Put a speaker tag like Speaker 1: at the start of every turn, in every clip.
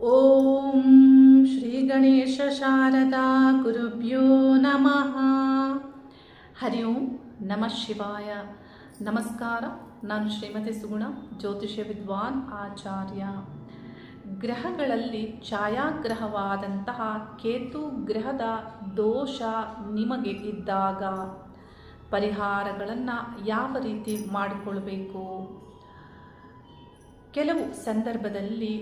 Speaker 1: ಓಂ ಶ್ರೀ ಗಣೇಶ ಶಾರದಾ ಗುರುಭ್ಯೋ ನಮಃ. ಹರಿ ಓಂ ನಮಃ ಶಿವಾಯ. ನಮಸ್ಕಾರ. ನಾನು ಶ್ರೀಮತಿ ಸುಗುಣ, ಜ್ಯೋತಿಷ್ಯ ವಿದ್ವಾನ್ ಆಚಾರ್ಯ. ಗ್ರಹಗಳಲ್ಲಿ ಛಾಯಾಗ್ರಹವಾದಂತಹ ಕೇತು ಗ್ರಹದ ದೋಷ ನಿಮಗೆ ಇದ್ದಾಗ ಪರಿಹಾರಗಳನ್ನು ಯಾವ ರೀತಿ ಮಾಡಿಕೊಳ್ಬೇಕು? ಕೆಲವು ಸಂದರ್ಭದಲ್ಲಿ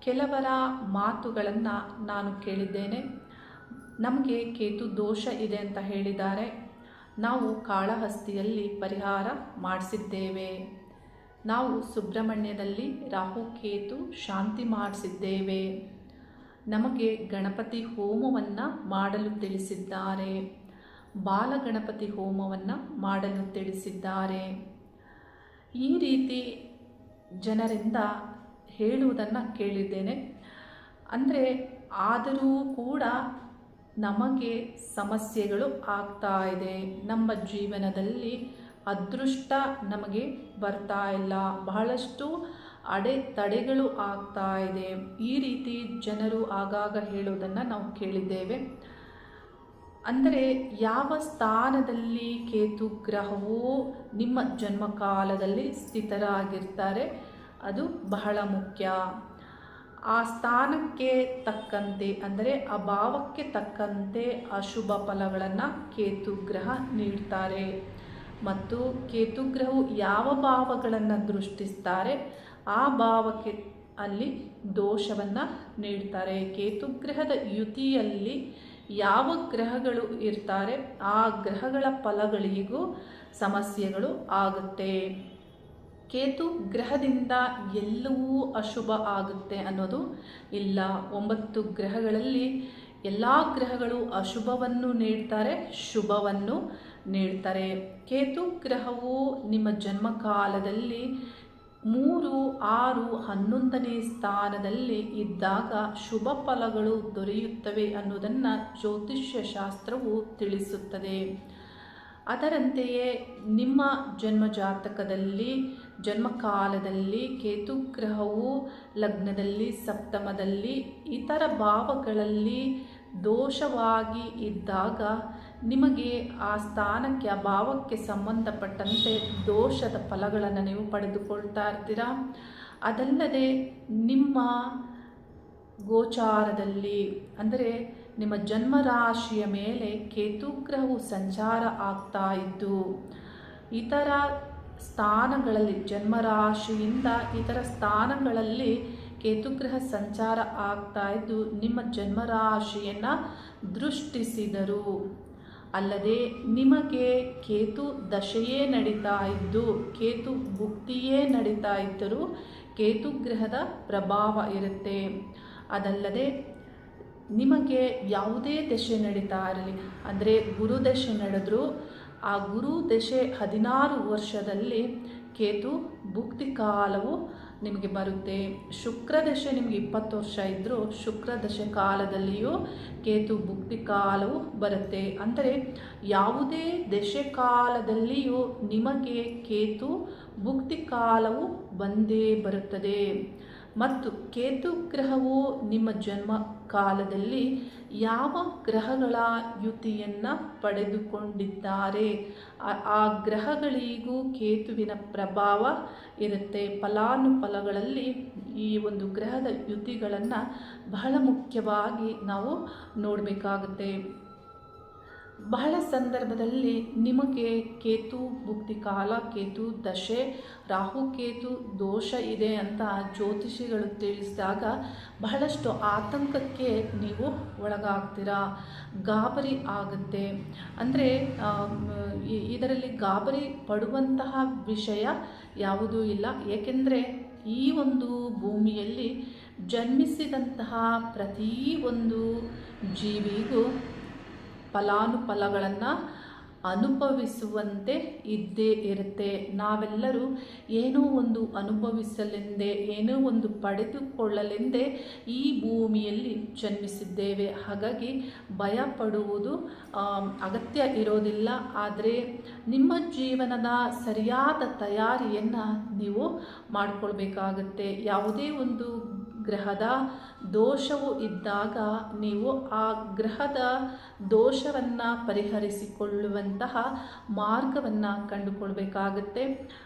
Speaker 1: ಕೆಲವರ ಮಾತುಗಳನ್ನು ನಾನು ಕೇಳಿದ್ದೇನೆ. ನಮಗೆ ಕೇತು ದೋಷ ಇದೆ ಅಂತ ಹೇಳಿದ್ದಾರೆ, ನಾವು ಕಾಳಹಸ್ತಿಯಲ್ಲಿ ಪರಿಹಾರ ಮಾಡಿಸಿದ್ದೇವೆ, ನಾವು ಸುಬ್ರಹ್ಮಣ್ಯದಲ್ಲಿ ರಾಹು ಕೇತು ಶಾಂತಿ ಮಾಡಿಸಿದ್ದೇವೆ, ನಮಗೆ ಗಣಪತಿ ಹೋಮವನ್ನು ಮಾಡಲು ತಿಳಿಸಿದ್ದಾರೆ, ಬಾಲಗಣಪತಿ ಹೋಮವನ್ನು ಮಾಡಲು ತಿಳಿಸಿದ್ದಾರೆ. ಈ ರೀತಿ ಜನರಿಂದ ಹೇಳುವುದನ್ನು ಕೇಳಿದ್ದೇನೆ. ಅಂದರೆ ಆದರೂ ಕೂಡ ನಮಗೆ ಸಮಸ್ಯೆಗಳು ಆಗ್ತಾ ಇದೆ, ನಮ್ಮ ಜೀವನದಲ್ಲಿ ಅದೃಷ್ಟ ನಮಗೆ ಬರ್ತಾ ಇಲ್ಲ, ಬಹಳಷ್ಟು ಅಡೆತಡೆಗಳು ಆಗ್ತಾ ಇದೆ. ಈ ರೀತಿ ಜನರು ಆಗಾಗ ಹೇಳುವುದನ್ನು ನಾವು ಕೇಳಿದ್ದೇವೆ. ಅಂದರೆ ಯಾವ ಸ್ಥಾನದಲ್ಲಿ ಕೇತು ಗ್ರಹವು ನಿಮ್ಮ ಜನ್ಮಕಾಲದಲ್ಲಿ ಸ್ಥಿತರಾಗಿರ್ತಾರೆ ಅದು ಬಹಳ ಮುಖ್ಯ. ಆ ಸ್ಥಾನಕ್ಕೆ ತಕ್ಕಂತೆ, ಅಂದರೆ ಆ ಭಾವಕ್ಕೆ ತಕ್ಕಂತೆ ಅಶುಭ ಫಲಗಳನ್ನು ಕೇತು ಗ್ರಹ ನೀಡ್ತಾರೆ. ಮತ್ತು ಕೇತು ಗ್ರಹವು ಯಾವ ಭಾವಗಳನ್ನು ದೃಷ್ಟಿಸ್ತಾರೆ ಆ ಭಾವಕ್ಕೆ ಅಲ್ಲಿ ದೋಷವನ್ನು ನೀಡ್ತಾರೆ. ಕೇತು ಗ್ರಹದ ಯುತಿಯಲ್ಲಿ ಯಾವ ಗ್ರಹಗಳು ಇರ್ತಾರೆ ಆ ಗ್ರಹಗಳ ಫಲಗಳಿಗೂ ಸಮಸ್ಯೆಗಳು ಆಗುತ್ತೆ. ಕೇತು ಗ್ರಹದಿಂದ ಎಲ್ಲವೂ ಅಶುಭ ಆಗುತ್ತೆ ಅನ್ನೋದು ಇಲ್ಲ. 9 ಗ್ರಹಗಳಲ್ಲಿ ಎಲ್ಲ ಗ್ರಹಗಳು ಅಶುಭವನ್ನು ನೀಡ್ತಾರೆ, ಶುಭವನ್ನು ನೀಡ್ತಾರೆ. ಕೇತು ಗ್ರಹವು ನಿಮ್ಮ ಜನ್ಮಕಾಲದಲ್ಲಿ 3, 6, 11ನೇ ಸ್ಥಾನದಲ್ಲಿ ಇದ್ದಾಗ ಶುಭ ಫಲಗಳು ದೊರೆಯುತ್ತವೆ ಅನ್ನೋದನ್ನು ಜ್ಯೋತಿಷ್ಯ ಶಾಸ್ತ್ರವು ತಿಳಿಸುತ್ತದೆ. ಅದರಂತೆಯೇ ನಿಮ್ಮ ಜನ್ಮಜಾತಕದಲ್ಲಿ ಜನ್ಮಕಾಲದಲ್ಲಿ ಕೇತು ಗ್ರಹವು ಲಗ್ನದಲ್ಲಿ, ಸಪ್ತಮದಲ್ಲಿ, ಇತರ ಭಾವಗಳಲ್ಲಿ ದೋಷವಾಗಿ ಇದ್ದಾಗ ನಿಮಗೆ ಆ ಸ್ಥಾನಕ್ಕೆ, ಆ ಭಾವಕ್ಕೆ ಸಂಬಂಧಪಟ್ಟಂತೆ ದೋಷದ ಫಲಗಳನ್ನು ನೀವು ಪಡೆದುಕೊಳ್ತಾ ಇರ್ತೀರ. ಅದಲ್ಲದೆ ನಿಮ್ಮ ಗೋಚಾರದಲ್ಲಿ, ಅಂದರೆ ನಿಮ್ಮ ಜನ್ಮರಾಶಿಯ ಮೇಲೆ ಕೇತು ಗ್ರಹವು ಸಂಚಾರ ಆಗ್ತಾ ಇದ್ದು ಇತರ ಸ್ಥಾನಗಳಲ್ಲಿ, ಜನ್ಮರಾಶಿಯಿಂದ ಇತರ ಸ್ಥಾನಗಳಲ್ಲಿ ಕೇತುಗ್ರಹ ಸಂಚಾರ ಆಗ್ತಾ ಇದ್ದು ನಿಮ್ಮ ಜನ್ಮರಾಶಿಯನ್ನು ದೃಷ್ಟಿಸಿದರು, ಅಲ್ಲದೆ ನಿಮಗೆ ಕೇತು ದಶೆಯೇ ನಡೀತಾ ಇದ್ದು, ಕೇತು ಭುಕ್ತಿಯೇ ನಡೀತಾ ಇದ್ದರೂ ಕೇತುಗ್ರಹದ ಪ್ರಭಾವ ಇರುತ್ತೆ. ಅದಲ್ಲದೆ ನಿಮಗೆ ಯಾವುದೇ ದಶೆ ನಡೀತಾ ಇರಲಿ, ಅಂದರೆ ಗುರು ದಶೆ ನಡೆದರೂ ಆ ಗುರು ದಶೆ 16 ವರ್ಷದಲ್ಲಿ ಕೇತು ಭುಕ್ತಿ ಕಾಲವು ನಿಮಗೆ ಬರುತ್ತೆ. ಶುಕ್ರ ದಶೆ ನಿಮಗೆ 20 ವರ್ಷ ಇದ್ದರೂ ಶುಕ್ರ ದಶೆ ಕಾಲದಲ್ಲಿಯೂ ಕೇತು ಭುಕ್ತಿ ಕಾಲವು ಬರುತ್ತೆ. ಅಂದರೆ ಯಾವುದೇ ದಶೆ ಕಾಲದಲ್ಲಿಯೂ ನಿಮಗೆ ಕೇತು ಭುಕ್ತಿ ಕಾಲವು ಬಂದೇ ಬರುತ್ತದೆ. ಮತ್ತು ಕೇತು ಗ್ರಹವು ನಿಮ್ಮ ಜನ್ಮ ಕಾಲದಲ್ಲಿ ಯಾವ ಗ್ರಹಗಳ ಯುತಿಯನ್ನು ಪಡೆದುಕೊಂಡಿದ್ದಾರೆ ಆ ಗ್ರಹಗಳಿಗೂ ಕೇತುವಿನ ಪ್ರಭಾವ ಇರುತ್ತೆ. ಫಲಾನುಫಲಗಳಲ್ಲಿ ಈ ಒಂದು ಗ್ರಹದ ಯುತಿಗಳನ್ನು ಬಹಳ ಮುಖ್ಯವಾಗಿ ನಾವು ನೋಡಬೇಕಾಗುತ್ತೆ. ಬಹಳ ಸಂದರ್ಭದಲ್ಲಿ ನಿಮಗೆ ಕೇತು ಭುಕ್ತಿ ಕಾಲ, ಕೇತು ದಶೆ, ರಾಹು ಕೇತು ದೋಷ ಇದೆ ಅಂತ ಜ್ಯೋತಿಷಿಗಳು ತಿಳಿಸಿದಾಗ ಬಹಳಷ್ಟು ಆತಂಕಕ್ಕೆ ನೀವು ಒಳಗಾಗ್ತೀರಾ, ಗಾಬರಿ ಆಗುತ್ತೆ. ಅಂದರೆ ಇದರಲ್ಲಿ ಗಾಬರಿ ಪಡುವಂತಹ ವಿಷಯ ಯಾವುದೂ ಇಲ್ಲ. ಏಕೆಂದರೆ ಈ ಒಂದು ಭೂಮಿಯಲ್ಲಿ ಜನ್ಮಿಸಿದಂತಹ ಪ್ರತಿಯೊಂದು ಜೀವಿಗೂ ಫಲಾನುಫಲಗಳನ್ನು ಅನುಭವಿಸುವಂತೆ ಇದ್ದೇ ಇರುತ್ತೆ. ನಾವೆಲ್ಲರೂ ಏನೋ ಒಂದು ಅನುಭವಿಸಲೆಂದೇ, ಏನೋ ಒಂದು ಪಡೆದುಕೊಳ್ಳಲೆಂದೇ ಈ ಭೂಮಿಯಲ್ಲಿ ಜನ್ಮಿಸಿದ್ದೇವೆ. ಹಾಗಾಗಿ ಭಯ ಪಡುವುದು ಅಗತ್ಯ ಇರೋದಿಲ್ಲ. ಆದರೆ ನಿಮ್ಮ ಜೀವನದ ಸರಿಯಾದ ತಯಾರಿಯನ್ನು ನೀವು ಮಾಡಿಕೊಳ್ಬೇಕಾಗತ್ತೆ. ಯಾವುದೇ ಒಂದು ಗ್ರಹದ ದೋಷವು ಇದ್ದಾಗ ನೀವು ಆ ಗ್ರಹದ ದೋಷವನ್ನು ಪರಿಹರಿಸಿಕೊಳ್ಳುವಂತಹ ಮಾರ್ಗವನ್ನು ಕಂಡುಕೊಳ್ಬೇಕಾಗುತ್ತೆ.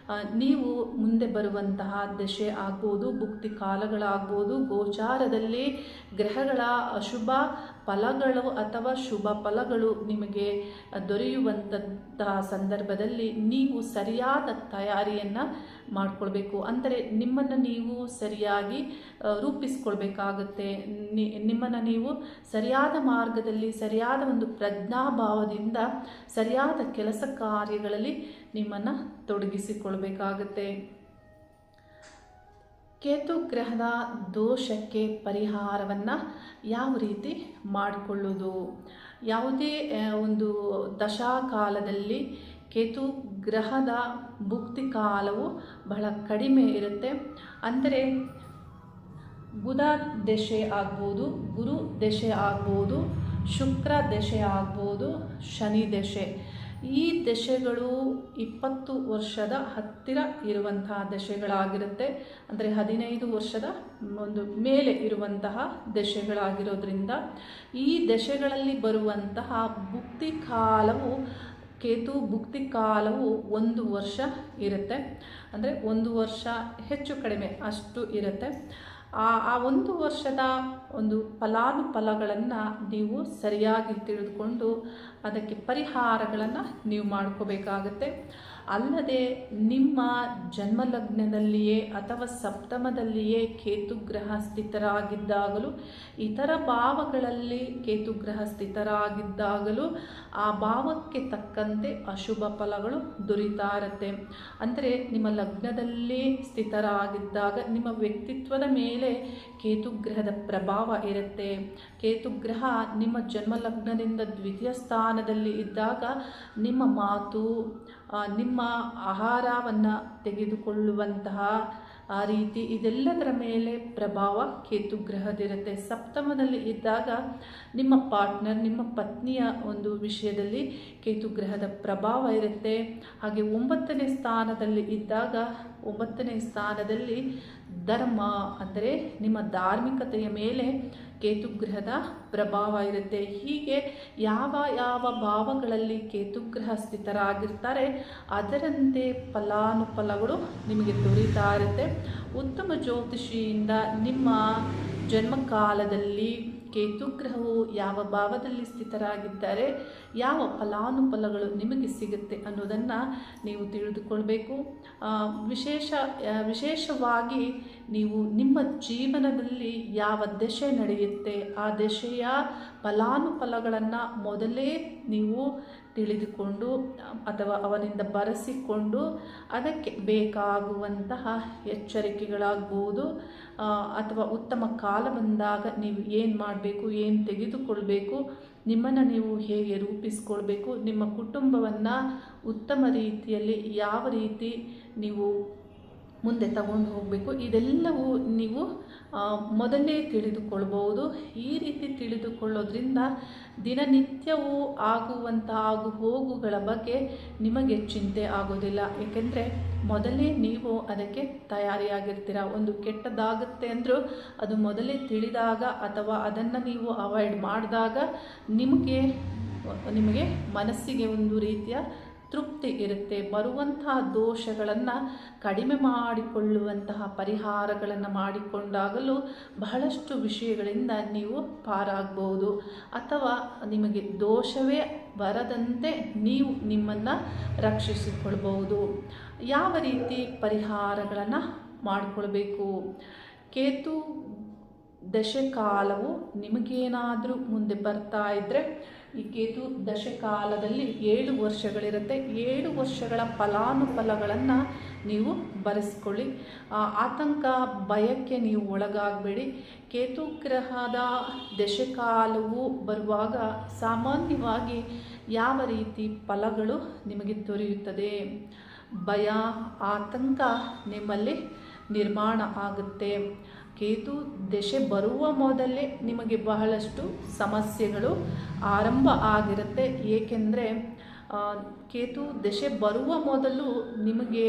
Speaker 1: ನೀವು ಮುಂದೆ ಬರುವಂತಹ ದಶೆ ಆಗ್ಬೋದು, ಭುಕ್ತಿ ಕಾಲಗಳಾಗ್ಬೋದು, ಗೋಚಾರದಲ್ಲಿ ಗ್ರಹಗಳ ಅಶುಭ ಫಲಗಳು ಅಥವಾ ಶುಭ ಫಲಗಳು ನಿಮಗೆ ದೊರೆಯುವಂತಹ ಸಂದರ್ಭದಲ್ಲಿ ನೀವು ಸರಿಯಾದ ತಯಾರಿಯನ್ನು ಮಾಡಿಕೊಳ್ಬೇಕು. ಅಂದರೆ ನಿಮ್ಮನ್ನು ನೀವು ಸರಿಯಾಗಿ ರೂಪಿಸ್ಕೊಳ್ಬೇಕಾಗುತ್ತೆ. ನಿಮ್ಮನ್ನು ನೀವು ಸರಿಯಾದ ಮಾರ್ಗದಲ್ಲಿ, ಸರಿಯಾದ ಒಂದು ಪ್ರಜ್ಞಾಭಾವದಿಂದ ಸರಿಯಾದ ಕೆಲಸ ಕಾರ್ಯಗಳಲ್ಲಿ ನಿಮ್ಮನ್ನು ತೊಡಗಿಸಿಕೊಳ್ಬೇಕಾಗುತ್ತೆ. ಕೇತು ಗ್ರಹದ ದೋಷಕ್ಕೆ ಪರಿಹಾರವನ್ನು ಯಾವ ರೀತಿ ಮಾಡಿಕೊಳ್ಳೋದು? ಯಾವುದೇ ಒಂದು ದಶಾಕಾಲದಲ್ಲಿ ಕೇತು ಗ್ರಹದ ಭುಕ್ತಿ ಕಾಲವು ಬಹಳ ಕಡಿಮೆ ಇರುತ್ತೆ. ಅಂದರೆ ಬುಧ ದಶೆ ಆಗ್ಬೋದು, ಗುರು ದಶೆ ಆಗ್ಬೋದು, ಶುಕ್ರ ದಶೆ ಆಗ್ಬೋದು, ಶನಿ ದಶೆ. ಈ ದಶೆಗಳು 20 ವರ್ಷದ ಹತ್ತಿರ ಇರುವಂತಹ ದಶೆಗಳಾಗಿರುತ್ತೆ. ಅಂದರೆ 15 ವರ್ಷದ ಒಂದು ಮೇಲೆ ಇರುವಂತಹ ದಶೆಗಳಾಗಿರೋದ್ರಿಂದ ಈ ದಶೆಗಳಲ್ಲಿ ಬರುವಂತಹ ಭುಕ್ತಿ ಕಾಲವು, ಕೇತು ಭುಕ್ತಿ ಕಾಲವು 1 ವರ್ಷ ಇರುತ್ತೆ. ಅಂದರೆ 1 ವರ್ಷ ಹೆಚ್ಚು ಕಡಿಮೆ ಅಷ್ಟು ಇರುತ್ತೆ. ಆ 1 ವರ್ಷದ ಒಂದು ಫಲಾನುಫಲಗಳನ್ನು ನೀವು ಸರಿಯಾಗಿ ತಿಳಿದುಕೊಂಡು ಅದಕ್ಕೆ ಪರಿಹಾರಗಳನ್ನು ನೀವು ಮಾಡ್ಕೋಬೇಕಾಗತ್ತೆ. ಅಲ್ಲದೆ ನಿಮ್ಮ ಜನ್ಮಲಗ್ನದಲ್ಲಿಯೇ ಅಥವಾ ಸಪ್ತಮದಲ್ಲಿಯೇ ಕೇತುಗ್ರಹ ಸ್ಥಿತರಾಗಿದ್ದಾಗಲೂ, ಇತರ ಭಾವಗಳಲ್ಲಿ ಕೇತುಗ್ರಹ ಸ್ಥಿತರಾಗಿದ್ದಾಗಲೂ ಆ ಭಾವಕ್ಕೆ ತಕ್ಕಂತೆ ಅಶುಭ ಫಲಗಳು ದೊರೀತಾ ಇರುತ್ತೆ. ಅಂದರೆ ನಿಮ್ಮ ಲಗ್ನದಲ್ಲಿ ಸ್ಥಿತರಾಗಿದ್ದಾಗ ನಿಮ್ಮ ವ್ಯಕ್ತಿತ್ವದ ಮೇಲೆ ಕೇತುಗ್ರಹದ ಪ್ರಭಾವ ಇರುತ್ತೆ. ಕೇತುಗ್ರಹ ನಿಮ್ಮ ಜನ್ಮಲಗ್ನದಿಂದ ದ್ವಿತೀಯ ಸ್ಥಾನದಲ್ಲಿ ಇದ್ದಾಗ ನಿಮ್ಮ ಮಾತು, ನಿಮ್ಮ ಆಹಾರವನ್ನು ತೆಗೆದುಕೊಳ್ಳುವಂತಹ ಆ ರೀತಿ ಇದೆಲ್ಲದರ ಮೇಲೆ ಪ್ರಭಾವ ಕೇತುಗ್ರಹದಿರುತ್ತೆ. ಸಪ್ತಮದಲ್ಲಿ ಇದ್ದಾಗ ನಿಮ್ಮ ಪಾರ್ಟ್ನರ್, ನಿಮ್ಮ ಪತ್ನಿಯ ಒಂದು ವಿಷಯದಲ್ಲಿ ಕೇತುಗ್ರಹದ ಪ್ರಭಾವ ಇರುತ್ತೆ. ಹಾಗೆ 9ನೇ ಸ್ಥಾನದಲ್ಲಿ ಇದ್ದಾಗ 9ನೇ ಸ್ಥಾನದಲ್ಲಿ ಧರ್ಮ, ಅಂದರೆ ನಿಮ್ಮ ಧಾರ್ಮಿಕತೆಯ ಮೇಲೆ ಕೇತುಗ್ರಹದ ಪ್ರಭಾವ ಇರುತ್ತೆ. ಹೀಗೆ ಯಾವ ಯಾವ ಭಾವಗಳಲ್ಲಿ ಕೇತುಗ್ರಹ ಸ್ಥಿತರಾಗಿರ್ತಾರೆ ಅದರಂತೆ ಫಲಾನುಫಲಗಳು ನಿಮಗೆ ದೊರೀತಾ ಇರುತ್ತೆ. ಉತ್ತಮ ಜ್ಯೋತಿಷಿಯಿಂದ ನಿಮ್ಮ ಜನ್ಮಕಾಲದಲ್ಲಿ ಕೇತುಗ್ರಹವು ಯಾವ ಭಾವದಲ್ಲಿ ಸ್ಥಿತರಾಗಿದ್ದಾರೆ, ಯಾವ ಫಲಾನುಫಲಗಳು ನಿಮಗೆ ಸಿಗುತ್ತೆ ಅನ್ನೋದನ್ನು ನೀವು ತಿಳಿದುಕೊಳ್ಬೇಕು. ವಿಶೇಷವಾಗಿ ನೀವು ನಿಮ್ಮ ಜೀವನದಲ್ಲಿ ಯಾವ ದಶೆ ನಡೆಯುತ್ತೆ ಆ ದಶೆಯ ಫಲಾನುಫಲಗಳನ್ನು ಮೊದಲೇ ನೀವು ತಿಳಿದುಕೊಂಡು ಅಥವಾ ಅವನಿಂದ ಬರೆಸಿಕೊಂಡು ಅದಕ್ಕೆ ಬೇಕಾಗುವಂತಹ ಎಚ್ಚರಿಕೆಗಳಾಗ್ಬೋದು ಅಥವಾ ಉತ್ತಮ ಕಾಲ ಬಂದಾಗ ನೀವು ಏನು ಮಾಡಬೇಕು, ಏನು ತೆಗೆದುಕೊಳ್ಬೇಕು, ನಿಮ್ಮನ್ನು ನೀವು ಹೇಗೆ ರೂಪಿಸ್ಕೊಳ್ಬೇಕು, ನಿಮ್ಮ ಕುಟುಂಬವನ್ನು ಉತ್ತಮ ರೀತಿಯಲ್ಲಿ ಯಾವ ರೀತಿ ನೀವು ಮುಂದೆ ತಗೊಂಡು ಹೋಗಬೇಕು, ಇದೆಲ್ಲವೂ ನೀವು ಮೊದಲೇ ತಿಳಿದುಕೊಳ್ಬೋದು. ಈ ರೀತಿ ತಿಳಿದುಕೊಳ್ಳೋದ್ರಿಂದ ದಿನನಿತ್ಯವೂ ಆಗುವಂಥ ಆಗು ಹೋಗುಗಳ ಬಗ್ಗೆ ನಿಮಗೆ ಚಿಂತೆ ಆಗೋದಿಲ್ಲ. ಏಕೆಂದರೆ ಮೊದಲೇ ನೀವು ಅದಕ್ಕೆ ತಯಾರಿಯಾಗಿರ್ತೀರ. ಒಂದು ಕೆಟ್ಟದಾಗುತ್ತೆ ಅಂದರೂ ಅದು ಮೊದಲೇ ತಿಳಿದಾಗ ಅಥವಾ ಅದನ್ನು ನೀವು ಅವಾಯ್ಡ್ ಮಾಡಿದಾಗ ನಿಮಗೆ ಮನಸ್ಸಿಗೆ ಒಂದು ರೀತಿಯ ತೃಪ್ತಿ ಇರುತ್ತೆ. ಬರುವಂತಹ ದೋಷಗಳನ್ನು ಕಡಿಮೆ ಮಾಡಿಕೊಳ್ಳುವಂತಹ ಪರಿಹಾರಗಳನ್ನು ಮಾಡಿಕೊಂಡಾಗಲೂ ಬಹಳಷ್ಟು ವಿಷಯಗಳಿಂದ ನೀವು ಪಾರಾಗಬಹುದು. ಅಥವಾ ನಿಮಗೆ ದೋಷವೇ ಬರದಂತೆ ನೀವು ನಿಮ್ಮನ್ನು ರಕ್ಷಿಸಿಕೊಳ್ಬಹುದು. ಯಾವ ರೀತಿ ಪರಿಹಾರಗಳನ್ನು ಮಾಡಿಕೊಳ್ಬೇಕು? ಕೇತು ದಶಕಾಲವು ನಿಮಗೇನಾದರೂ ಮುಂದೆ ಬರ್ತಾ ಇದ್ದರೆ, ಈ ಕೇತು ದಶಕಾಲದಲ್ಲಿ 7 ವರ್ಷಗಳಿರುತ್ತೆ. 7 ವರ್ಷಗಳ ಫಲಾನುಫಲಗಳನ್ನು ನೀವು ಬರೆಸ್ಕೊಳ್ಳಿ. ಆತಂಕ, ಭಯಕ್ಕೆ ನೀವು ಒಳಗಾಗಬೇಡಿ. ಕೇತುಗ್ರಹದ ದಶಕಾಲವು ಬರುವಾಗ ಸಾಮಾನ್ಯವಾಗಿ ಯಾವ ರೀತಿ ಫಲಗಳು ನಿಮಗೆ ದೊರೆಯುತ್ತದೆ? ಭಯ, ಆತಂಕ ನಿಮ್ಮಲ್ಲಿ ನಿರ್ಮಾಣ ಆಗುತ್ತೆ. ಕೇತು ದಶೆ ಬರುವ ಮೊದಲೇ ನಿಮಗೆ ಬಹಳಷ್ಟು ಸಮಸ್ಯೆಗಳು ಆರಂಭ ಆಗಿರುತ್ತೆ. ಏಕೆಂದರೆ ಕೇತು ದಶೆ ಬರುವ ಮೊದಲು ನಿಮಗೆ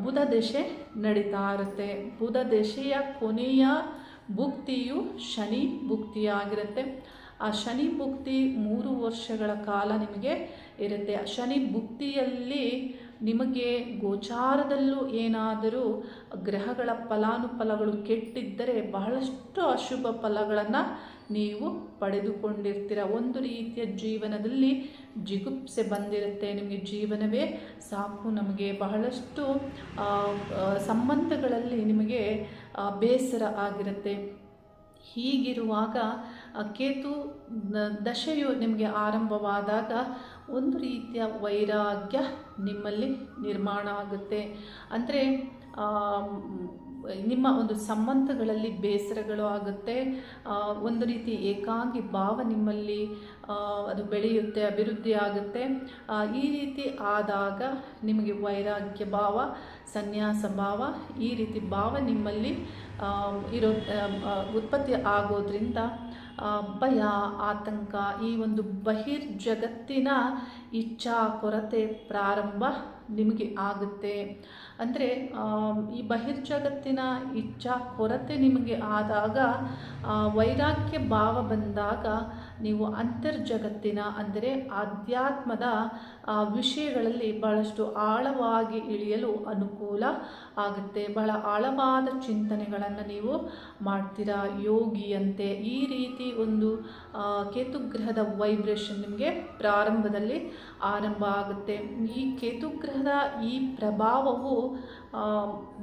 Speaker 1: ಬುಧ ದಶೆ ನಡೀತಾ ಇರುತ್ತೆ. ಬುಧ ದಶೆಯ ಕೊನೆಯ ಭುಕ್ತಿಯು ಶನಿ ಭುಕ್ತಿಯಾಗಿರುತ್ತೆ. ಆ ಶನಿ ಭುಕ್ತಿ 3 ವರ್ಷಗಳ ಕಾಲ ನಿಮಗೆ ಇರುತ್ತೆ. ಶನಿ ಭುಕ್ತಿಯಲ್ಲಿ ನಿಮಗೆ ಗೋಚಾರದಲ್ಲೂ ಏನಾದರೂ ಗ್ರಹಗಳ ಫಲಾನುಫಲಗಳು ಕೆಟ್ಟಿದ್ದರೆ ಬಹಳಷ್ಟು ಅಶುಭ ಫಲಗಳನ್ನು ನೀವು ಪಡೆದುಕೊಂಡಿರ್ತೀರ. ಒಂದು ರೀತಿಯ ಜೀವನದಲ್ಲಿ ಜಿಗುಪ್ಸೆ ಬಂದಿರುತ್ತೆ. ನಿಮಗೆ ಜೀವನವೇ ಸಾಕು, ನಮಗೆ ಬಹಳಷ್ಟು ಸಂಬಂಧಗಳಲ್ಲಿ ನಿಮಗೆ ಬೇಸರ ಆಗಿರುತ್ತೆ. ಹೀಗಿರುವಾಗ ಕೇತು ದಶೆಯು ನಿಮಗೆ ಆರಂಭವಾದಾಗ ಒಂದು ರೀತಿಯ ವೈರಾಗ್ಯ ನಿಮ್ಮಲ್ಲಿ ನಿರ್ಮಾಣ ಆಗುತ್ತೆ. ಅಂದರೆ ನಿಮ್ಮ ಒಂದು ಸಂಬಂಧಗಳಲ್ಲಿ ಬೇಸರಗಳು ಆಗುತ್ತೆ. ಒಂದು ರೀತಿ ಏಕಾಂಗಿ ಭಾವ ನಿಮ್ಮಲ್ಲಿ ಅದು ಬೆಳೆಯುತ್ತೆ, ಅಭಿವೃದ್ಧಿ ಆಗುತ್ತೆ. ಈ ರೀತಿ ಆದಾಗ ನಿಮಗೆ ವೈರಾಗ್ಯ ಭಾವ, ಸನ್ಯಾಸ ಭಾವ, ಈ ರೀತಿ ಭಾವ ನಿಮ್ಮಲ್ಲಿ ಉತ್ಪತ್ತಿ ಆಗೋದ್ರಿಂದ ಭಯ, ಆತಂಕ, ಈ ಒಂದು ಬಹಿರ್ಜಗತ್ತಿನ ಇಚ್ಛಾ ಕೊರತೆ ಪ್ರಾರಂಭ ನಿಮಗೆ ಆಗುತ್ತೆ. ಅಂದರೆ ಈ ಬಹಿರ್ಜಗತ್ತಿನ ಇಚ್ಛಾ ಕೊರತೆ ನಿಮಗೆ ಆದಾಗ, ವೈರಾಗ್ಯ ಭಾವ ಬಂದಾಗ ನೀವು ಅಂತರ್ಜಗತ್ತಿನ ಅಂದರೆ ಆಧ್ಯಾತ್ಮದ ವಿಷಯಗಳಲ್ಲಿ ಬಹಳಷ್ಟು ಆಳವಾಗಿ ಇಳಿಯಲು ಅನುಕೂಲ ಆಗುತ್ತೆ. ಬಹಳ ಆಳವಾದ ಚಿಂತನೆಗಳನ್ನು ನೀವು ಮಾಡ್ತೀರಾ ಯೋಗಿಯಂತೆ. ಈ ರೀತಿ ಒಂದು ಕೇತುಗ್ರಹದ ವೈಬ್ರೇಷನ್ ನಿಮಗೆ ಪ್ರಾರಂಭದಲ್ಲಿ ಆರಂಭ ಆಗುತ್ತೆ. ಈ ಕೇತುಗ್ರಹದ ಈ ಪ್ರಭಾವವು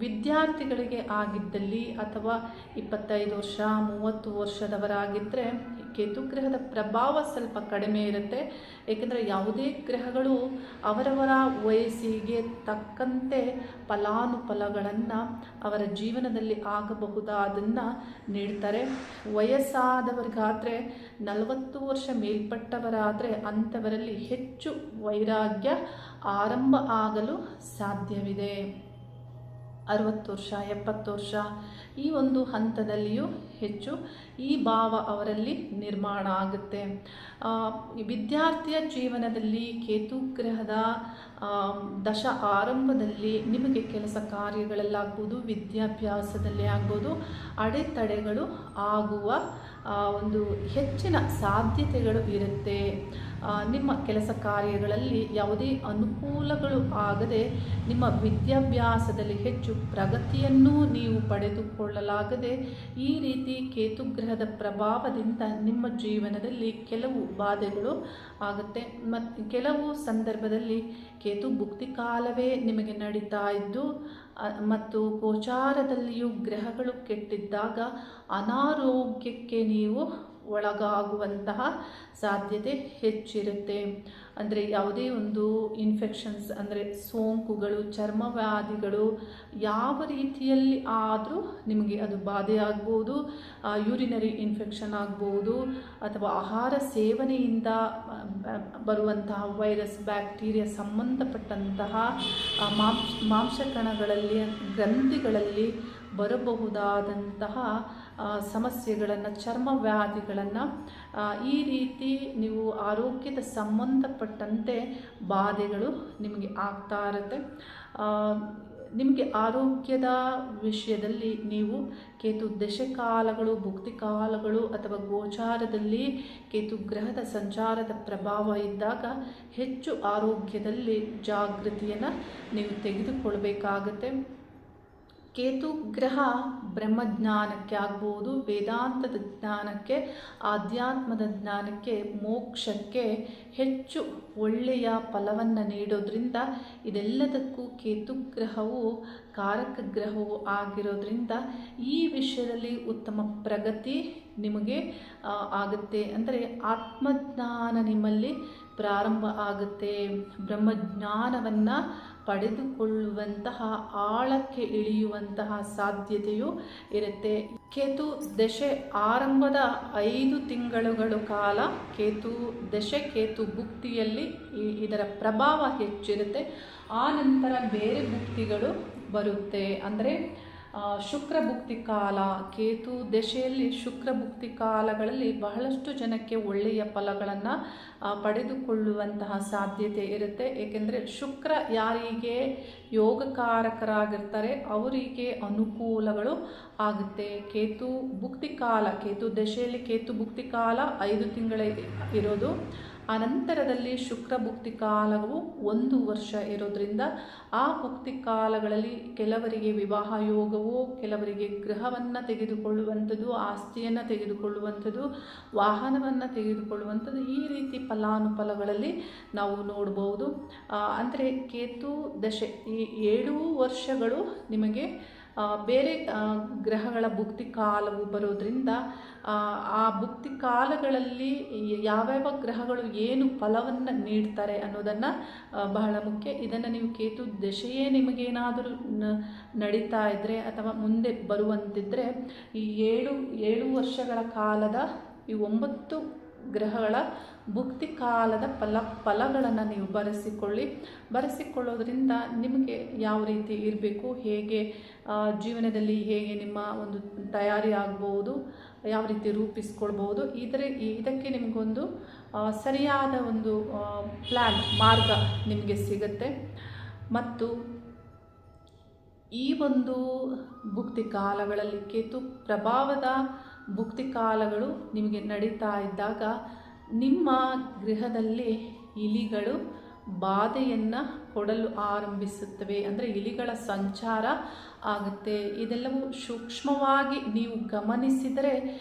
Speaker 1: ವಿದ್ಯಾರ್ಥಿಗಳಿಗೆ ಆಗಿದ್ದಲ್ಲಿ ಅಥವಾ 25 ವರ್ಷ 30 ವರ್ಷದವರಾಗಿದ್ದರೆ ಕೇತುಗ್ರಹದ ಪ್ರಭಾವ ಸ್ವಲ್ಪ ಕಡಿಮೆ ಇರುತ್ತೆ. ಏಕೆಂದರೆ ಯಾವುದೇ ಗ್ರಹಗಳು ಅವರವರ ವಯಸ್ಸಿಗೆ ತಕ್ಕಂತೆ ಫಲಾನುಫಲಗಳನ್ನು ಅವರ ಜೀವನದಲ್ಲಿ ಆಗಬಹುದಾದನ್ನು ನೀಡ್ತಾರೆ. ವಯಸ್ಸಾದವರಿಗಾದರೆ 40 ವರ್ಷ ಮೇಲ್ಪಟ್ಟವರಾದರೆ ಅಂಥವರಲ್ಲಿ ಹೆಚ್ಚು ವೈರಾಗ್ಯ ಆರಂಭ ಆಗಲು ಸಾಧ್ಯವಿದೆ. 60 ವರ್ಷ 70 ವರ್ಷ ಈ ಒಂದು ಹಂತದಲ್ಲಿಯೂ ಹೆಚ್ಚು ಈ ಭಾವ ಅವರಲ್ಲಿ ನಿರ್ಮಾಣ ಆಗುತ್ತೆ. ವಿದ್ಯಾರ್ಥಿಯ ಜೀವನದಲ್ಲಿ ಕೇತುಗ್ರಹದ ದಶ ಆರಂಭದಲ್ಲಿ ನಿಮಗೆ ಕೆಲಸ ಕಾರ್ಯಗಳಲ್ಲಾಗ್ಬೋದು, ವಿದ್ಯಾಭ್ಯಾಸದಲ್ಲಿ ಆಗ್ಬೋದು, ಅಡೆತಡೆಗಳು ಆಗುವ ಒಂದು ಹೆಚ್ಚಿನ ಸಾಧ್ಯತೆಗಳು ಇರುತ್ತೆ. ನಿಮ್ಮ ಕೆಲಸ ಕಾರ್ಯಗಳಲ್ಲಿ ಯಾವುದೇ ಅನುಕೂಲಗಳು ಆಗದೆ ನಿಮ್ಮ ವಿದ್ಯಾಭ್ಯಾಸದಲ್ಲಿ ಹೆಚ್ಚು ಪ್ರಗತಿಯನ್ನು ನೀವು ಪಡೆದುಕೊಳ್ಳಲಾಗದೆ ಈ ರೀತಿ ಕೇತುಗ್ರಹದ ಪ್ರಭಾವದಿಂದ ನಿಮ್ಮ ಜೀವನದಲ್ಲಿ ಕೆಲವು ಬಾಧೆಗಳು ಆಗುತ್ತೆ. ಮತ್ತು ಕೆಲವು ಸಂದರ್ಭದಲ್ಲಿ ಕೇತು ಭುಕ್ತಿ ಕಾಲವೇ ನಿಮಗೆ ನಡೀತಾ ಇದ್ದು ಮತ್ತು ಗೋಚಾರದಲ್ಲಿಯೂ ಗ್ರಹಗಳು ಕೆಟ್ಟಿದ್ದಾಗ ಅನಾರೋಗ್ಯಕ್ಕೆ ನೀವು ಒಳಗಾಗುವಂತಹ ಸಾಧ್ಯತೆ ಹೆಚ್ಚಿರುತ್ತೆ. ಅಂದರೆ ಯಾವುದೇ ಒಂದು ಇನ್ಫೆಕ್ಷನ್ಸ್ ಅಂದರೆ ಸೋಂಕುಗಳು, ಚರ್ಮವ್ಯಾಧಿಗಳು ಯಾವ ರೀತಿಯಲ್ಲಿ ಆದರೂ ನಿಮಗೆ ಅದು ಬಾಧೆ ಆಗ್ಬೋದು. ಯೂರಿನರಿ ಇನ್ಫೆಕ್ಷನ್ ಆಗ್ಬೋದು ಅಥವಾ ಆಹಾರ ಸೇವನೆಯಿಂದ ಬರುವಂತಹ ವೈರಸ್, ಬ್ಯಾಕ್ಟೀರಿಯಾ ಸಂಬಂಧಪಟ್ಟಂತಹ ಮಾಂಸಕಣಗಳಲ್ಲಿ, ಗ್ರಂಥಿಗಳಲ್ಲಿ ಬರಬಹುದಾದಂತಹ ಸಮಸ್ಯೆಗಳನ್ನು, ಚರ್ಮವ್ಯಾಧಿಗಳನ್ನು ಈ ರೀತಿ ನೀವು ಆರೋಗ್ಯದ ಸಂಬಂಧಪಟ್ಟಂತೆ ಬಾಧೆಗಳು ನಿಮಗೆ ಆಗ್ತಾ ಇರುತ್ತೆ. ನಿಮಗೆ ಆರೋಗ್ಯದ ವಿಷಯದಲ್ಲಿ ನೀವು ಕೇತು ದಶಕಾಲಗಳು, ಭುಕ್ತಿಕಾಲಗಳು ಅಥವಾ ಗೋಚಾರದಲ್ಲಿ ಕೇತು ಗ್ರಹದ ಸಂಚಾರದ ಪ್ರಭಾವ ಇದ್ದಾಗ ಹೆಚ್ಚು ಆರೋಗ್ಯದಲ್ಲಿ ಜಾಗೃತಿಯನ್ನು ನೀವು ತೆಗೆದುಕೊಳ್ಬೇಕಾಗತ್ತೆ. ಕೇತು ಗ್ರಹ ಬ್ರಹ್ಮಜ್ಞಾನಕ್ಕೆ ಆಗ್ಬೋದು, ವೇದಾಂತದ ಜ್ಞಾನಕ್ಕೆ, ಆಧ್ಯಾತ್ಮದ ಜ್ಞಾನಕ್ಕೆ, ಮೋಕ್ಷಕ್ಕೆ ಹೆಚ್ಚು ಒಳ್ಳೆಯ ಫಲವನ್ನು ನೀಡೋದ್ರಿಂದ ಇದೆಲ್ಲದಕ್ಕೂ ಕೇತು ಗ್ರಹವು ಕಾರಕ ಗ್ರಹವು ಆಗಿರೋದ್ರಿಂದ ಈ ವಿಷಯದಲ್ಲಿ ಉತ್ತಮ ಪ್ರಗತಿ ನಿಮಗೆ ಆಗುತ್ತೆ. ಅಂದರೆ ಆತ್ಮಜ್ಞಾನ ನಿಮ್ಮಲ್ಲಿ ಪ್ರಾರಂಭ ಆಗುತ್ತೆ. ಬ್ರಹ್ಮಜ್ಞಾನವನ್ನು ಪಡೆದುಕೊಳ್ಳುವಂತಹ, ಆಳಕ್ಕೆ ಇಳಿಯುವಂತಹ ಸಾಧ್ಯತೆಯು ಇರುತ್ತೆ. ಕೇತು ದಶೆ ಆರಂಭದ 5 ತಿಂಗಳುಗಳ ಕಾಲ ಕೇತು ದಶೆ, ಕೇತು ಭುಕ್ತಿಯಲ್ಲಿ ಇದರ ಪ್ರಭಾವ ಹೆಚ್ಚಿರುತ್ತೆ. ಆ ನಂತರ ಬೇರೆ ಭುಕ್ತಿಗಳು ಬರುತ್ತೆ. ಅಂದರೆ ಶುಕ್ರ ಭುಕ್ತಿ ಕಾಲ, ಕೇತು ದಶೆಯಲ್ಲಿ ಶುಕ್ರ ಭುಕ್ತಿ ಕಾಲಗಳಲ್ಲಿ ಬಹಳಷ್ಟು ಜನಕ್ಕೆ ಒಳ್ಳೆಯ ಫಲಗಳನ್ನು ಪಡೆದುಕೊಳ್ಳುವಂತಹ ಸಾಧ್ಯತೆ ಇರುತ್ತೆ. ಏಕೆಂದರೆ ಶುಕ್ರ ಯಾರಿಗೆ ಯೋಗಕಾರಕರಾಗಿರ್ತಾರೆ ಅವರಿಗೆ ಅನುಕೂಲಗಳು ಆಗುತ್ತೆ. ಕೇತು ಭುಕ್ತಿ ಕಾಲ, ಕೇತು ದಶೆಯಲ್ಲಿ ಕೇತು ಭುಕ್ತಿ ಕಾಲ 5 ತಿಂಗಳ ಇರೋದು. ಅನಂತರದಲ್ಲಿ ಶುಕ್ರ ಭುಕ್ತಿ ಕಾಲವು 1 ವರ್ಷ ಇರೋದ್ರಿಂದ ಆ ಭುಕ್ತಿ ಕಾಲಗಳಲ್ಲಿ ಕೆಲವರಿಗೆ ವಿವಾಹ ಯೋಗವು, ಕೆಲವರಿಗೆ ಗೃಹವನ್ನು ತೆಗೆದುಕೊಳ್ಳುವಂಥದ್ದು, ಆಸ್ತಿಯನ್ನು ತೆಗೆದುಕೊಳ್ಳುವಂಥದ್ದು, ವಾಹನವನ್ನು ತೆಗೆದುಕೊಳ್ಳುವಂಥದ್ದು, ಈ ರೀತಿ ಫಲಾನುಫಲಗಳಲ್ಲಿ ನಾವು ನೋಡ್ಬೋದು. ಅಂದರೆ ಕೇತು ದಶೆ ಈ 7 ವರ್ಷಗಳು ನಿಮಗೆ ಬೇರೆ ಗ್ರಹಗಳ ಭುಕ್ತಿ ಕಾಲವು ಬರೋದ್ರಿಂದ ಆ ಭುಕ್ತಿ ಕಾಲಗಳಲ್ಲಿ ಯಾವ್ಯಾವ ಗ್ರಹಗಳು ಏನು ಫಲವನ್ನು ನೀಡ್ತಾರೆ ಅನ್ನೋದನ್ನು ಬಹಳ ಮುಖ್ಯ. ಇದನ್ನು ನೀವು ಕೇತು ದಶೆಯೇ ನಿಮಗೇನಾದರೂ ನಡೀತಾ ಇದ್ದರೆ ಅಥವಾ ಮುಂದೆ ಬರುವಂತಿದ್ದರೆ ಈ 7 ವರ್ಷಗಳ ಕಾಲದ ಈ 9 ಗ್ರಹಗಳ ಭುಕ್ತಿ ಕಾಲದ ಫಲಗಳನ್ನು ನೀವು ಬರೆಸಿಕೊಳ್ಳೋದ್ರಿಂದ ನಿಮಗೆ ಯಾವ ರೀತಿ ಇರಬೇಕು, ಹೇಗೆ ಜೀವನದಲ್ಲಿ ಹೇಗೆ ನಿಮ್ಮ ಒಂದು ತಯಾರಿ ಆಗ್ಬೋದು, ಯಾವ ರೀತಿ ರೂಪಿಸ್ಕೊಳ್ಬೋದು, ಇದಕ್ಕೆ ನಿಮಗೊಂದು ಸರಿಯಾದ ಒಂದು ಮಾರ್ಗ ನಿಮಗೆ ಸಿಗುತ್ತೆ. ಮತ್ತು ಈ ಒಂದು ಭುಕ್ತಿ ಕಾಲಗಳಲ್ಲಿ ಕೇತು ಪ್ರಭಾವದ ಭುಕ್ತಿ ಕಾಲಗಳು ನಿಮಗೆ ನಡೀತಾ ಇದ್ದಾಗ ನಿಮ್ಮ ಗೃಹದಲ್ಲಿ ಇಲಿಗಳು ಬಾಧೆಯನ್ನು ಕೊಡಲು ಆರಂಭಿಸುತ್ತವೆ. ಅಂದರೆ ಇಲಿಗಳ ಸಂಚಾರ ಆಗುತ್ತೆ. ಇದೆಲ್ಲವೂ ಸೂಕ್ಷ್ಮವಾಗಿ ನೀವು ಗಮನಿಸಿದರೆ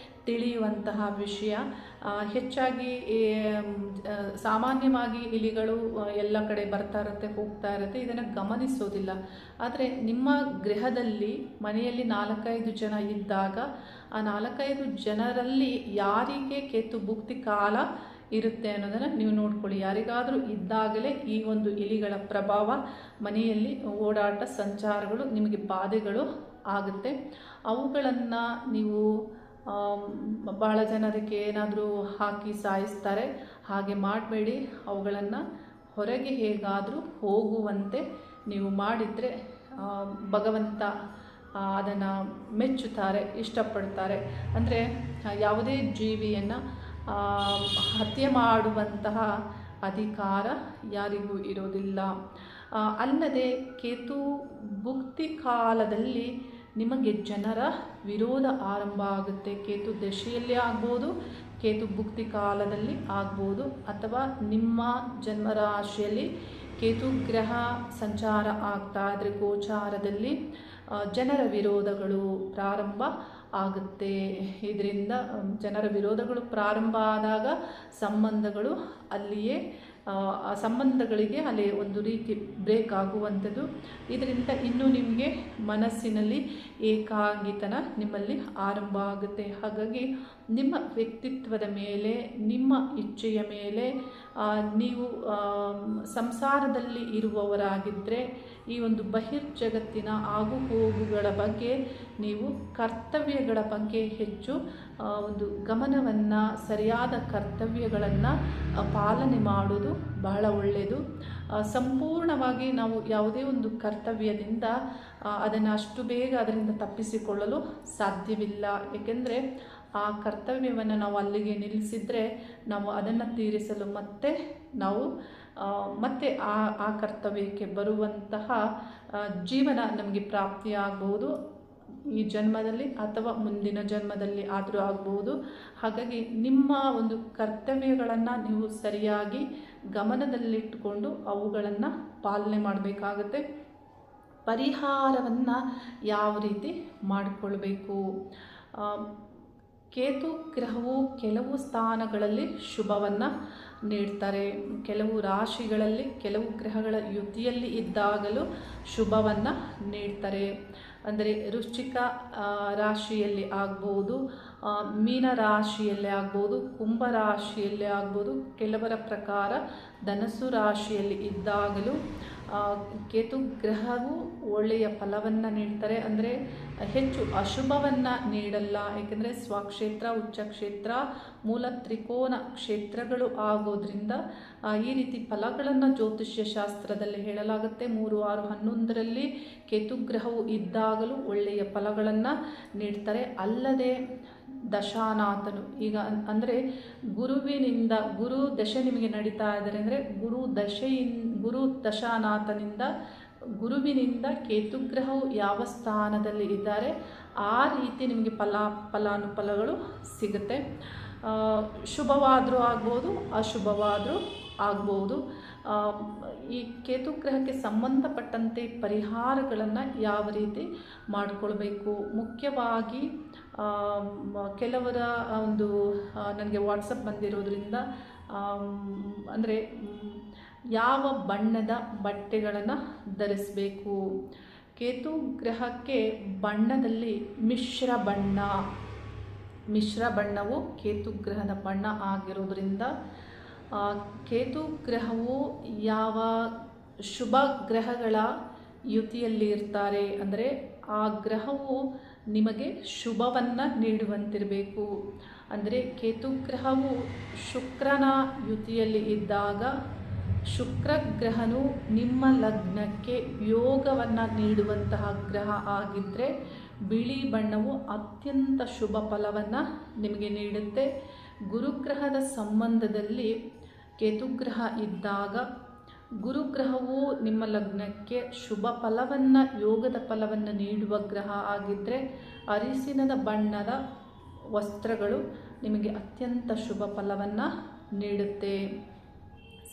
Speaker 1: ತಿಳಿಯುವಂತಹ ವಿಷಯ. ಹೆಚ್ಚಾಗಿ ಸಾಮಾನ್ಯವಾಗಿ ಇಲಿಗಳು ಎಲ್ಲ ಕಡೆ ಬರ್ತಾ ಇರುತ್ತೆ, ಹೋಗ್ತಾ ಇರುತ್ತೆ, ಇದನ್ನು ಗಮನಿಸೋದಿಲ್ಲ. ಆದರೆ ನಿಮ್ಮ ಗೃಹದಲ್ಲಿ ಮನೆಯಲ್ಲಿ 4-5 ಜನ ಇದ್ದಾಗ ಆ 4-5 ಜನರಲ್ಲಿ ಯಾರಿಗೆ ಕೇತು ಭುಕ್ತಿ ಕಾಲ ಇರುತ್ತೆ ಅನ್ನೋದನ್ನು ನೀವು ನೋಡ್ಕೊಳ್ಳಿ. ಯಾರಿಗಾದರೂ ಇದ್ದಾಗಲೇ ಈ ಒಂದು ಇಲಿಗಳ ಪ್ರಭಾವ ಮನೆಯಲ್ಲಿ ಓಡಾಟ ಸಂಚಾರಗಳು ನಿಮಗೆ ಬಾಧೆಗಳು ಆಗುತ್ತೆ. ಅವುಗಳನ್ನು ನೀವು ಭಾಳ ಜನರಿಗೆ ಏನಾದರೂ ಹಾಕಿ ಸಾಯಿಸ್ತಾರೆ, ಹಾಗೆ ಮಾಡಬೇಡಿ. ಅವುಗಳನ್ನು ಹೊರಗೆ ಹೇಗಾದರೂ ಹೋಗುವಂತೆ ನೀವು ಮಾಡಿದರೆ ಭಗವಂತ ಅದನ್ನು ಮೆಚ್ಚುತ್ತಾರೆ, ಇಷ್ಟಪಡ್ತಾರೆ. ಅಂದರೆ ಯಾವುದೇ ಜೀವಿಯನ್ನು ಹತ್ಯೆ ಮಾಡುವಂತಹ ಅಧಿಕಾರ ಯಾರಿಗೂ ಇರೋದಿಲ್ಲ. ಅಲ್ಲದೆ ಕೇತು ಭುಕ್ತಿ ಕಾಲದಲ್ಲಿ ನಿಮಗೆ ಜನರ ವಿರೋಧ ಆರಂಭ ಆಗುತ್ತೆ. ಕೇತು ದಶೆಯಲ್ಲಿ ಆಗ್ಬೋದು, ಕೇತು ಭುಕ್ತಿ ಕಾಲದಲ್ಲಿ ಆಗ್ಬೋದು, ಅಥವಾ ನಿಮ್ಮ ಜನ್ಮರಾಶಿಯಲ್ಲಿ ಕೇತು ಗ್ರಹ ಸಂಚಾರ ಆಗ್ತಾ ಇದ್ರೆ ಗೋಚಾರದಲ್ಲಿ ಜನರ ವಿರೋಧಗಳು ಪ್ರಾರಂಭ ಆಗುತ್ತೆ. ಇದರಿಂದ ಜನರ ವಿರೋಧಗಳು ಪ್ರಾರಂಭ ಆದಾಗ ಸಂಬಂಧಗಳು ಅಲ್ಲಿಯೇ ಸಂಬಂಧಗಳಿಗೆ ಅಲ್ಲಿ ಒಂದು ರೀತಿ ಬ್ರೇಕ್ ಆಗುವಂಥದ್ದು. ಇದರಿಂದ ಇನ್ನೂ ನಿಮಗೆ ಮನಸ್ಸಿನಲ್ಲಿ ಏಕಾಂಗಿತನ ನಿಮ್ಮಲ್ಲಿ ಆರಂಭ ಆಗುತ್ತೆ. ಹಾಗಾಗಿ ನಿಮ್ಮ ವ್ಯಕ್ತಿತ್ವದ ಮೇಲೆ, ನಿಮ್ಮ ಇಚ್ಛೆಯ ಮೇಲೆ ನೀವು ಸಂಸಾರದಲ್ಲಿ ಇರುವವರಾಗಿದ್ದರೆ ಈ ಒಂದು ಬಹಿರ್ಜಗತ್ತಿನ ಆಗುಹೋಗುಗಳ ಬಗ್ಗೆ ನೀವು ಕರ್ತವ್ಯಗಳ ಬಗ್ಗೆ ಹೆಚ್ಚು ಒಂದು ಗಮನವನ್ನು, ಸರಿಯಾದ ಕರ್ತವ್ಯಗಳನ್ನು ಪಾಲನೆ ಮಾಡೋದು ಬಹಳ ಒಳ್ಳೆಯದು. ಸಂಪೂರ್ಣವಾಗಿ ನಾವು ಯಾವುದೇ ಒಂದು ಕರ್ತವ್ಯದಿಂದ ಅದನ್ನು ಅಷ್ಟು ಬೇಗ ಅದರಿಂದ ತಪ್ಪಿಸಿಕೊಳ್ಳಲು ಸಾಧ್ಯವಿಲ್ಲ. ಏಕೆಂದರೆ ಆ ಕರ್ತವ್ಯವನ್ನು ನಾವು ಅಲ್ಲಿಗೆ ನಿಲ್ಲಿಸಿದರೆ ನಾವು ಅದನ್ನು ತೀರಿಸಲು ನಾವು ಮತ್ತೆ ಆ ಕರ್ತವ್ಯಕ್ಕೆ ಬರುವಂತಹ ಜೀವನ ನಮಗೆ ಪ್ರಾಪ್ತಿಯಾಗಬಹುದು, ಈ ಜನ್ಮದಲ್ಲಿ ಅಥವಾ ಮುಂದಿನ ಜನ್ಮದಲ್ಲಿ ಆದರೂ ಆಗ್ಬೋದು. ಹಾಗಾಗಿ ನಿಮ್ಮ ಒಂದು ಕರ್ತವ್ಯಗಳನ್ನು ನೀವು ಸರಿಯಾಗಿ ಗಮನದಲ್ಲಿಟ್ಟುಕೊಂಡು ಅವುಗಳನ್ನು ಪಾಲನೆ ಮಾಡಬೇಕಾಗುತ್ತೆ. ಪರಿಹಾರವನ್ನು ಯಾವ ರೀತಿ ಮಾಡಿಕೊಳ್ಬೇಕು? ಕೇತು ಗ್ರಹವು ಕೆಲವು ಸ್ಥಾನಗಳಲ್ಲಿ ಶುಭವನ್ನು ನೀಡ್ತಾರೆ, ಕೆಲವು ರಾಶಿಗಳಲ್ಲಿ ಕೆಲವು ಗ್ರಹಗಳ ಯುತಿಯಲ್ಲಿ ಇದ್ದಾಗಲೂ ಶುಭವನ್ನು ನೀಡ್ತಾರೆ. ಅಂದರೆ ವೃಶ್ಚಿಕ ರಾಶಿಯಲ್ಲಿ ಆಗ್ಬೋದು, ಮೀನರಾಶಿಯಲ್ಲೇ ಆಗ್ಬೋದು, ಕುಂಭರಾಶಿಯಲ್ಲೇ ಆಗ್ಬೋದು, ಕೆಲವರ ಪ್ರಕಾರ ಧನಸ್ಸು ರಾಶಿಯಲ್ಲಿ ಇದ್ದಾಗಲೂ ಕೇತು ಗ್ರಹವು ಒಳ್ಳೆಯ ಫಲವನ್ನು ನೀಡ್ತಾರೆ. ಅಂದರೆ ಹೆಚ್ಚು ಅಶುಭವನ್ನು ನೀಡಲ್ಲ, ಏಕೆಂದರೆ ಸ್ವಕ್ಷೇತ್ರ, ಉಚ್ಚಕ್ಷೇತ್ರ, ಮೂಲ ತ್ರಿಕೋನ ಕ್ಷೇತ್ರಗಳು ಆಗೋದ್ರಿಂದ ಈ ರೀತಿ ಫಲಗಳನ್ನು ಜ್ಯೋತಿಷ್ಯ ಶಾಸ್ತ್ರದಲ್ಲಿ ಹೇಳಲಾಗುತ್ತೆ. 3, 6, 11ರಲ್ಲಿ ಕೇತುಗ್ರಹವು ಇದ್ದಾಗಲೂ ಒಳ್ಳೆಯ ಫಲಗಳನ್ನು ನೀಡ್ತಾರೆ. ಅಲ್ಲದೆ ದಶಾನಾಥನು ಈಗ ಅಂದರೆ ಗುರುವಿನಿಂದ, ಗುರು ದಶೆ ನಿಮಗೆ ನಡೀತಾ ಇದ್ದಾರೆ ಅಂದರೆ ಗುರು ದಶಾನಾಥನಿಂದ, ಗುರುವಿನಿಂದ ಕೇತುಗ್ರಹವು ಯಾವ ಸ್ಥಾನದಲ್ಲಿ ಇದ್ದಾರೆ ಆ ರೀತಿ ನಿಮಗೆ ಫಲಾನುಫಲಗಳು ಸಿಗುತ್ತೆ. ಶುಭವಾದರೂ ಆಗ್ಬೋದು, ಅಶುಭವಾದರೂ ಆಗ್ಬೋದು. ಈ ಕೇತುಗ್ರಹಕ್ಕೆ ಸಂಬಂಧಪಟ್ಟಂತೆ ಪರಿಹಾರಗಳನ್ನು ಯಾವ ರೀತಿ ಮಾಡಿಕೊಳ್ಬೇಕು, ಮುಖ್ಯವಾಗಿ ಕೆಲವರ ಒಂದು ನನಗೆ ವಾಟ್ಸಪ್ ಬಂದಿರೋದ್ರಿಂದ ಅಂದರೆ ಯಾವ ಬಣ್ಣದ ಬಟ್ಟೆಗಳನ್ನು ಧರಿಸಬೇಕು, ಕೇತು ಗ್ರಹಕ್ಕೆ ಬಣ್ಣದಲ್ಲಿ ಮಿಶ್ರ ಬಣ್ಣವು ಕೇತುಗ್ರಹದ ಬಣ್ಣ ಆಗಿರೋದ್ರಿಂದ ಕೇತು ಗ್ರಹವು ಯಾವ ಶುಭ ಗ್ರಹಗಳ ಯುತಿಯಲ್ಲಿ ಇರ್ತಾರೆ ಅಂದರೆ ಆ ಗ್ರಹವು ನಿಮಗೆ ಶುಭವನ್ನು ನೀಡುವಂತಿರಬೇಕು. ಅಂದರೆ ಕೇತುಗ್ರಹವು ಶುಕ್ರನ ಯುತಿಯಲ್ಲಿ ಇದ್ದಾಗ ಶುಕ್ರ ಗ್ರಹನು ನಿಮ್ಮ ಲಗ್ನಕ್ಕೆ ಯೋಗವನ್ನು ನೀಡುವಂತಹ ಗ್ರಹ ಆಗಿದ್ದರೆ ಬಿಳಿ ಬಣ್ಣವು ಅತ್ಯಂತ ಶುಭ ಫಲವನ್ನು ನಿಮಗೆ ನೀಡುತ್ತೆ. ಗುರುಗ್ರಹದ ಸಂಬಂಧದಲ್ಲಿ ಕೇತುಗ್ರಹ ಇದ್ದಾಗ ಗುರುಗ್ರಹವು ನಿಮ್ಮ ಲಗ್ನಕ್ಕೆ ಶುಭ ಫಲವನ್ನು, ಯೋಗದ ಫಲವನ್ನು ನೀಡುವ ಗ್ರಹ ಆಗಿದ್ದರೆ ಅರಿಶಿನದ ಬಣ್ಣದ ವಸ್ತ್ರಗಳು ನಿಮಗೆ ಅತ್ಯಂತ ಶುಭ ಫಲವನ್ನು ನೀಡುತ್ತೆ.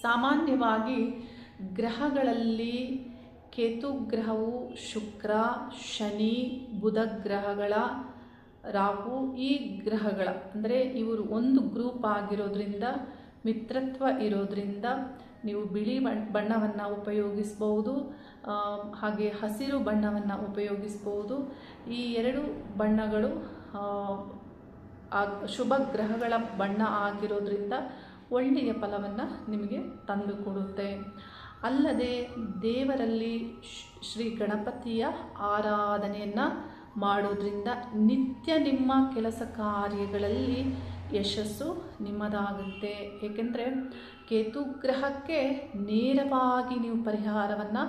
Speaker 1: ಸಾಮಾನ್ಯವಾಗಿ ಗ್ರಹಗಳಲ್ಲಿ ಕೇತುಗ್ರಹವು ಶುಕ್ರ, ಶನಿ, ಬುಧ ಗ್ರಹಗಳ, ರಾಹು ಈ ಗ್ರಹಗಳ ಅಂದರೆ ಇವರು ಒಂದು ಗ್ರೂಪ್ ಆಗಿರೋದ್ರಿಂದ, ಮಿತ್ರತ್ವ ಇರೋದ್ರಿಂದ ನೀವು ಬಿಳಿ ಬಣ್ಣವನ್ನು ಉಪಯೋಗಿಸ್ಬೋದು, ಹಾಗೆ ಹಸಿರು ಬಣ್ಣವನ್ನು ಉಪಯೋಗಿಸ್ಬೋದು. ಈ 2 ಬಣ್ಣಗಳು ಶುಭ ಗ್ರಹಗಳ ಬಣ್ಣ ಆಗಿರೋದ್ರಿಂದ ಒಳ್ಳೆಯ ಫಲವನ್ನು ನಿಮಗೆ ತಂದುಕೊಡುತ್ತೆ. ಅಲ್ಲದೆ ದೇವರಲ್ಲಿ ಶ್ರೀ ಗಣಪತಿಯ ಆರಾಧನೆಯನ್ನು ಮಾಡೋದ್ರಿಂದ ನಿತ್ಯ ನಿಮ್ಮ ಕೆಲಸ ಕಾರ್ಯಗಳಲ್ಲಿ ಯಶಸ್ಸು ನಿಮ್ಮದಾಗುತ್ತೆ. ಏಕೆಂದರೆ ಕೇತುಗ್ರಹಕ್ಕೆ ನೇರವಾಗಿ ನೀವು ಪರಿಹಾರವನ್ನು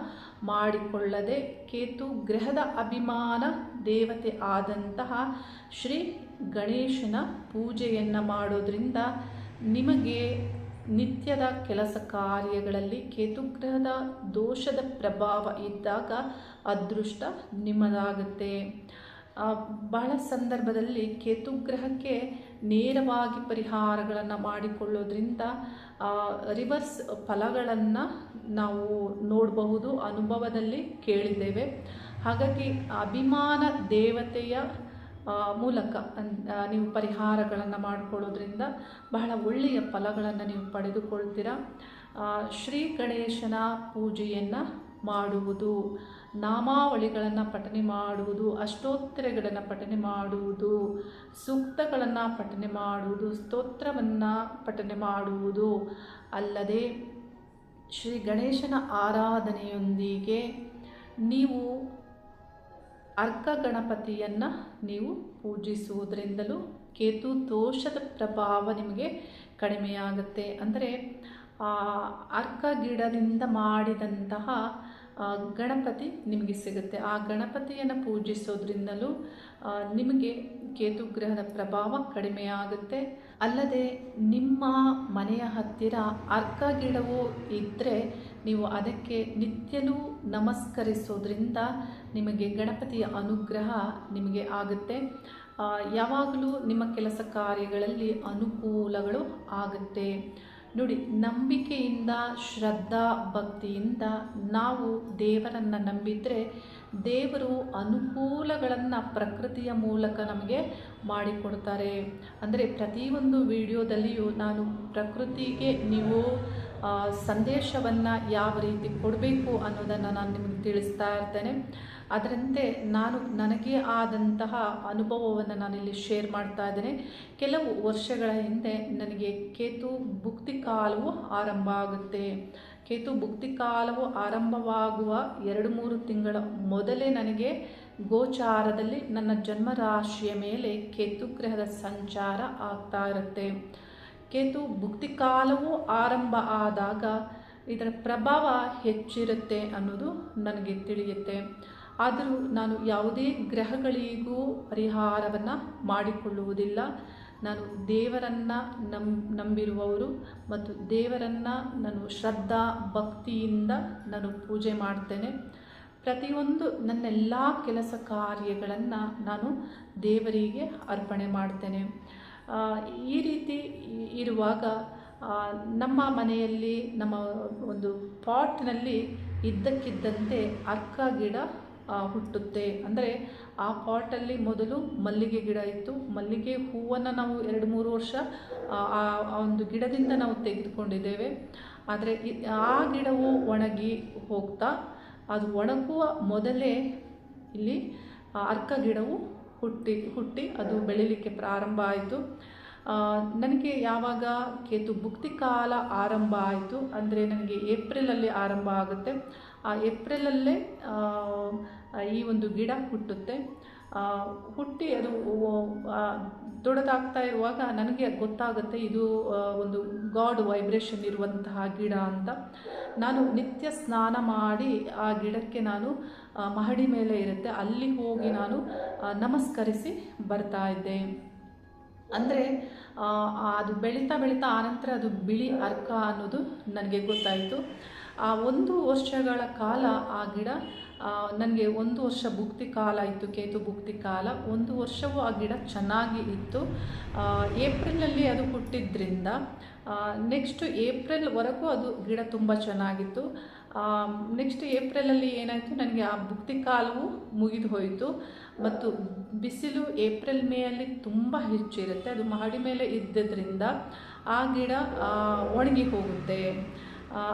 Speaker 1: ಮಾಡಿಕೊಳ್ಳದೆ ಕೇತು ಗ್ರಹದ ಅಭಿಮಾನ ದೇವತೆ ಆದಂತಹ ಶ್ರೀ ಗಣೇಶನ ಪೂಜೆಯನ್ನು ಮಾಡೋದ್ರಿಂದ ನಿಮಗೆ ನಿತ್ಯದ ಕೆಲಸ ಕಾರ್ಯಗಳಲ್ಲಿ ಕೇತುಗ್ರಹದ ದೋಷದ ಪ್ರಭಾವ ಇದ್ದಾಗ ಅದೃಷ್ಟ ನಿಮ್ಮದಾಗುತ್ತೆ. ಬಹಳ ಸಂದರ್ಭದಲ್ಲಿ ಕೇತುಗ್ರಹಕ್ಕೆ ನೇರವಾಗಿ ಪರಿಹಾರಗಳನ್ನು ಮಾಡಿಕೊಳ್ಳೋದ್ರಿಂದ ರಿವರ್ಸ್ ಫಲಗಳನ್ನು ನಾವು ನೋಡಬಹುದು, ಅನುಭವದಲ್ಲಿ ಕೇಳಿದ್ದೇವೆ. ಹಾಗಾಗಿ ಅಭಿಮಾನ ದೇವತೆಯ ಮೂಲಕ ನೀವು ಪರಿಹಾರಗಳನ್ನು ಮಾಡಿಕೊಳ್ಳೋದ್ರಿಂದ ಬಹಳ ಒಳ್ಳೆಯ ಫಲಗಳನ್ನು ನೀವು ಪಡೆದುಕೊಳ್ತೀರಾ. ಶ್ರೀ ಗಣೇಶನ ಪೂಜೆಯನ್ನು ಮಾಡುವುದು, ನಾಮಾವಳಿಗಳನ್ನು ಪಠನೆ ಮಾಡುವುದು, ಅಷ್ಟೋತ್ತರಗಳನ್ನು ಪಠನೆ ಮಾಡುವುದು, ಸೂಕ್ತಗಳನ್ನು ಪಠನೆ ಮಾಡುವುದು, ಸ್ತೋತ್ರವನ್ನು ಪಠನೆ ಮಾಡುವುದು, ಅಲ್ಲದೆ ಶ್ರೀ ಗಣೇಶನ ಆರಾಧನೆಯೊಂದಿಗೆ ನೀವು ಅರ್ಕ ಗಣಪತಿಯನ್ನು ನೀವು ಪೂಜಿಸುವುದರಿಂದಲೂ ಕೇತು ದೋಷದ ಪ್ರಭಾವ ನಿಮಗೆ ಕಡಿಮೆಯಾಗುತ್ತೆ. ಅಂದರೆ ಅರ್ಕ ಗಿಡದಿಂದ ಮಾಡಿದಂತಹ ಗಣಪತಿ ನಿಮಗೆ ಸಿಗುತ್ತೆ. ಆ ಗಣಪತಿಯನ್ನು ಪೂಜಿಸೋದ್ರಿಂದಲೂ ನಿಮಗೆ ಕೇತುಗ್ರಹದ ಪ್ರಭಾವ ಕಡಿಮೆಯಾಗುತ್ತೆ. ಅಲ್ಲದೆ ನಿಮ್ಮ ಮನೆಯ ಹತ್ತಿರ ಅರ್ಕ ಗಿಡವು ಇದ್ದರೆ ನೀವು ಅದಕ್ಕೆ ನಿತ್ಯಲೂ ನಮಸ್ಕರಿಸೋದ್ರಿಂದ ನಿಮಗೆ ಗಣಪತಿಯ ಅನುಗ್ರಹ ನಿಮಗೆ ಆಗುತ್ತೆ. ಯಾವಾಗಲೂ ನಿಮ್ಮ ಕೆಲಸ ಕಾರ್ಯಗಳಲ್ಲಿ ಅನುಕೂಲಗಳು ಆಗುತ್ತೆ. ನೋಡಿ, ನಂಬಿಕೆಯಿಂದ, ಶ್ರದ್ಧಾ ಭಕ್ತಿಯಿಂದ ನಾವು ದೇವರನ್ನು ನಂಬಿದರೆ ದೇವರು ಅನುಕೂಲಗಳನ್ನು ಪ್ರಕೃತಿಯ ಮೂಲಕ ನಮಗೆ ಮಾಡಿಕೊಡ್ತಾರೆ. ಅಂದರೆ ಪ್ರತಿಯೊಂದು ವಿಡಿಯೋದಲ್ಲಿಯೂ ನಾನು ಪ್ರಕೃತಿಗೆ ನೀವು ಸಂದೇಶವನ್ನು ಯಾವ ರೀತಿ ಕೊಡಬೇಕು ಅನ್ನೋದನ್ನು ನಾನು ನಿಮಗೆ ತಿಳಿಸ್ತಾ ಇರ್ತೇನೆ. ಅದರಂತೆ ನನಗೆ ಆದಂತಹ ಅನುಭವವನ್ನು ನಾನಿಲ್ಲಿ ಶೇರ್ ಮಾಡ್ತಾ ಇದ್ದೇನೆ. ಕೆಲವು ವರ್ಷಗಳ ಹಿಂದೆ ನನಗೆ ಕೇತು ಭುಕ್ತಿ ಕಾಲವು ಆರಂಭ ಆಗುತ್ತೆ. ಕೇತು ಭುಕ್ತಿ ಕಾಲವು ಆರಂಭವಾಗುವ 2-3 ತಿಂಗಳ ಮೊದಲೇ ನನಗೆ ಗೋಚಾರದಲ್ಲಿ ನನ್ನ ಜನ್ಮರಾಶಿಯ ಮೇಲೆ ಕೇತು ಗ್ರಹದ ಸಂಚಾರ ಆಗ್ತಾ ಇರುತ್ತೆ. ಕೇತು ಭುಕ್ತಿ ಕಾಲವು ಆರಂಭ ಆದಾಗ ಇದರ ಪ್ರಭಾವ ಹೆಚ್ಚಿರುತ್ತೆ ಅನ್ನೋದು ನನಗೆ ತಿಳಿಯುತ್ತೆ. ಆದರೂ ನಾನು ಯಾವುದೇ ಗ್ರಹಗಳಿಗೂ ಪರಿಹಾರವನ್ನು ಮಾಡಿಕೊಳ್ಳುವುದಿಲ್ಲ. ನಾನು ದೇವರನ್ನು ನಂಬಿರುವವರು ಮತ್ತು ದೇವರನ್ನು ನಾನು ಶ್ರದ್ಧಾ ಭಕ್ತಿಯಿಂದ ನಾನು ಪೂಜೆ ಮಾಡ್ತೇನೆ. ಪ್ರತಿಯೊಂದು ನನ್ನೆಲ್ಲ ಕೆಲಸ ಕಾರ್ಯಗಳನ್ನು ನಾನು ದೇವರಿಗೆ ಅರ್ಪಣೆ ಮಾಡ್ತೇನೆ. ಈ ರೀತಿ ಇರುವಾಗ ನಮ್ಮ ಮನೆಯಲ್ಲಿ ನಮ್ಮ ಒಂದು ಪಾಟ್ನಲ್ಲಿ ಇದ್ದಕ್ಕಿದ್ದಂತೆ ಅರ್ಕ ಗಿಡ ಹುಟ್ಟುತ್ತೆ. ಅಂದರೆ ಆ ಪಾಟಲ್ಲಿ ಮೊದಲು ಮಲ್ಲಿಗೆ ಗಿಡ ಇತ್ತು. ಮಲ್ಲಿಗೆ ಹೂವನ್ನು ನಾವು 2-3 ವರ್ಷ ಆ ಒಂದು ಗಿಡದಿಂದ ನಾವು ತೆಗೆದುಕೊಂಡಿದ್ದೇವೆ. ಆದರೆ ಆ ಗಿಡವು ಒಣಗಿ ಹೋಗ್ತಾ ಅದು ಒಣಗುವ ಮೊದಲೇ ಇಲ್ಲಿ ಅರ್ಕ ಗಿಡವು ಹುಟ್ಟಿ ಅದು ಬೆಳೀಲಿಕ್ಕೆ ಪ್ರಾರಂಭ ಆಯಿತು. ನನಗೆ ಯಾವಾಗ ಕೇತು ಭುಕ್ತಿ ಕಾಲ ಆರಂಭ ಆಯಿತು ಅಂದರೆ ನನಗೆ ಏಪ್ರಿಲಲ್ಲಿ ಆರಂಭ ಆಗುತ್ತೆ. ಆ ಏಪ್ರಿಲಲ್ಲೇ ಈ ಒಂದು ಗಿಡ ಹುಟ್ಟುತ್ತೆ. ಹುಟ್ಟಿ ಅದು ದೊಡ್ಡದಾಗ್ತಾ ಇರುವಾಗ ನನಗೆ ಗೊತ್ತಾಗುತ್ತೆ ಇದು ಒಂದು ಗಾಡ್ ವೈಬ್ರೇಷನ್ ಇರುವಂತಹ ಗಿಡ ಅಂತ. ನಾನು ನಿತ್ಯ ಸ್ನಾನ ಮಾಡಿ ಆ ಗಿಡಕ್ಕೆ ನಾನು ಮಹಡಿ ಮೇಲೆ ಇರುತ್ತೆ ಅಲ್ಲಿ ಹೋಗಿ ನಾನು ನಮಸ್ಕರಿಸಿ ಬರ್ತಾ ಇದ್ದೆ. ಅಂದರೆ ಅದು ಬೆಳೀತಾ ಆನಂತರ ಅದು ಬಿಳಿ ಅರ್ಕ ಅನ್ನೋದು ನನಗೆ ಗೊತ್ತಾಯಿತು. ಆ 1 ವರ್ಷಗಳ ಕಾಲ ಆ ಗಿಡ ನನಗೆ 1 ವರ್ಷ ಭುಕ್ತಿ ಕಾಲ ಇತ್ತು, ಕೇತು ಭುಕ್ತಿ ಕಾಲ. 1 ವರ್ಷವೂ ಆ ಗಿಡ ಚೆನ್ನಾಗಿ ಇತ್ತು. ಏಪ್ರಿಲಲ್ಲಿ ಅದು ಹುಟ್ಟಿದ್ರಿಂದ ನೆಕ್ಸ್ಟ್ ಏಪ್ರಿಲ್ವರೆಗೂ ಅದು ಗಿಡ ತುಂಬ ಚೆನ್ನಾಗಿತ್ತು. ನೆಕ್ಸ್ಟ್ ಏಪ್ರಿಲಲ್ಲಿ ಏನಾಯಿತು, ನನಗೆ ಆ ಭುಕ್ತಿ ಕಾಲವು ಮುಗಿದು ಹೋಯಿತು ಮತ್ತು ಬಿಸಿಲು ಏಪ್ರಿಲ್ ಮೇಯಲ್ಲಿ ತುಂಬ ಹೆಚ್ಚಿರುತ್ತೆ. ಅದು ಮಹಡಿ ಮೇಲೆ ಇದ್ದದ್ರಿಂದ ಆ ಗಿಡ ಒಣಗಿ ಹೋಗುತ್ತೆ.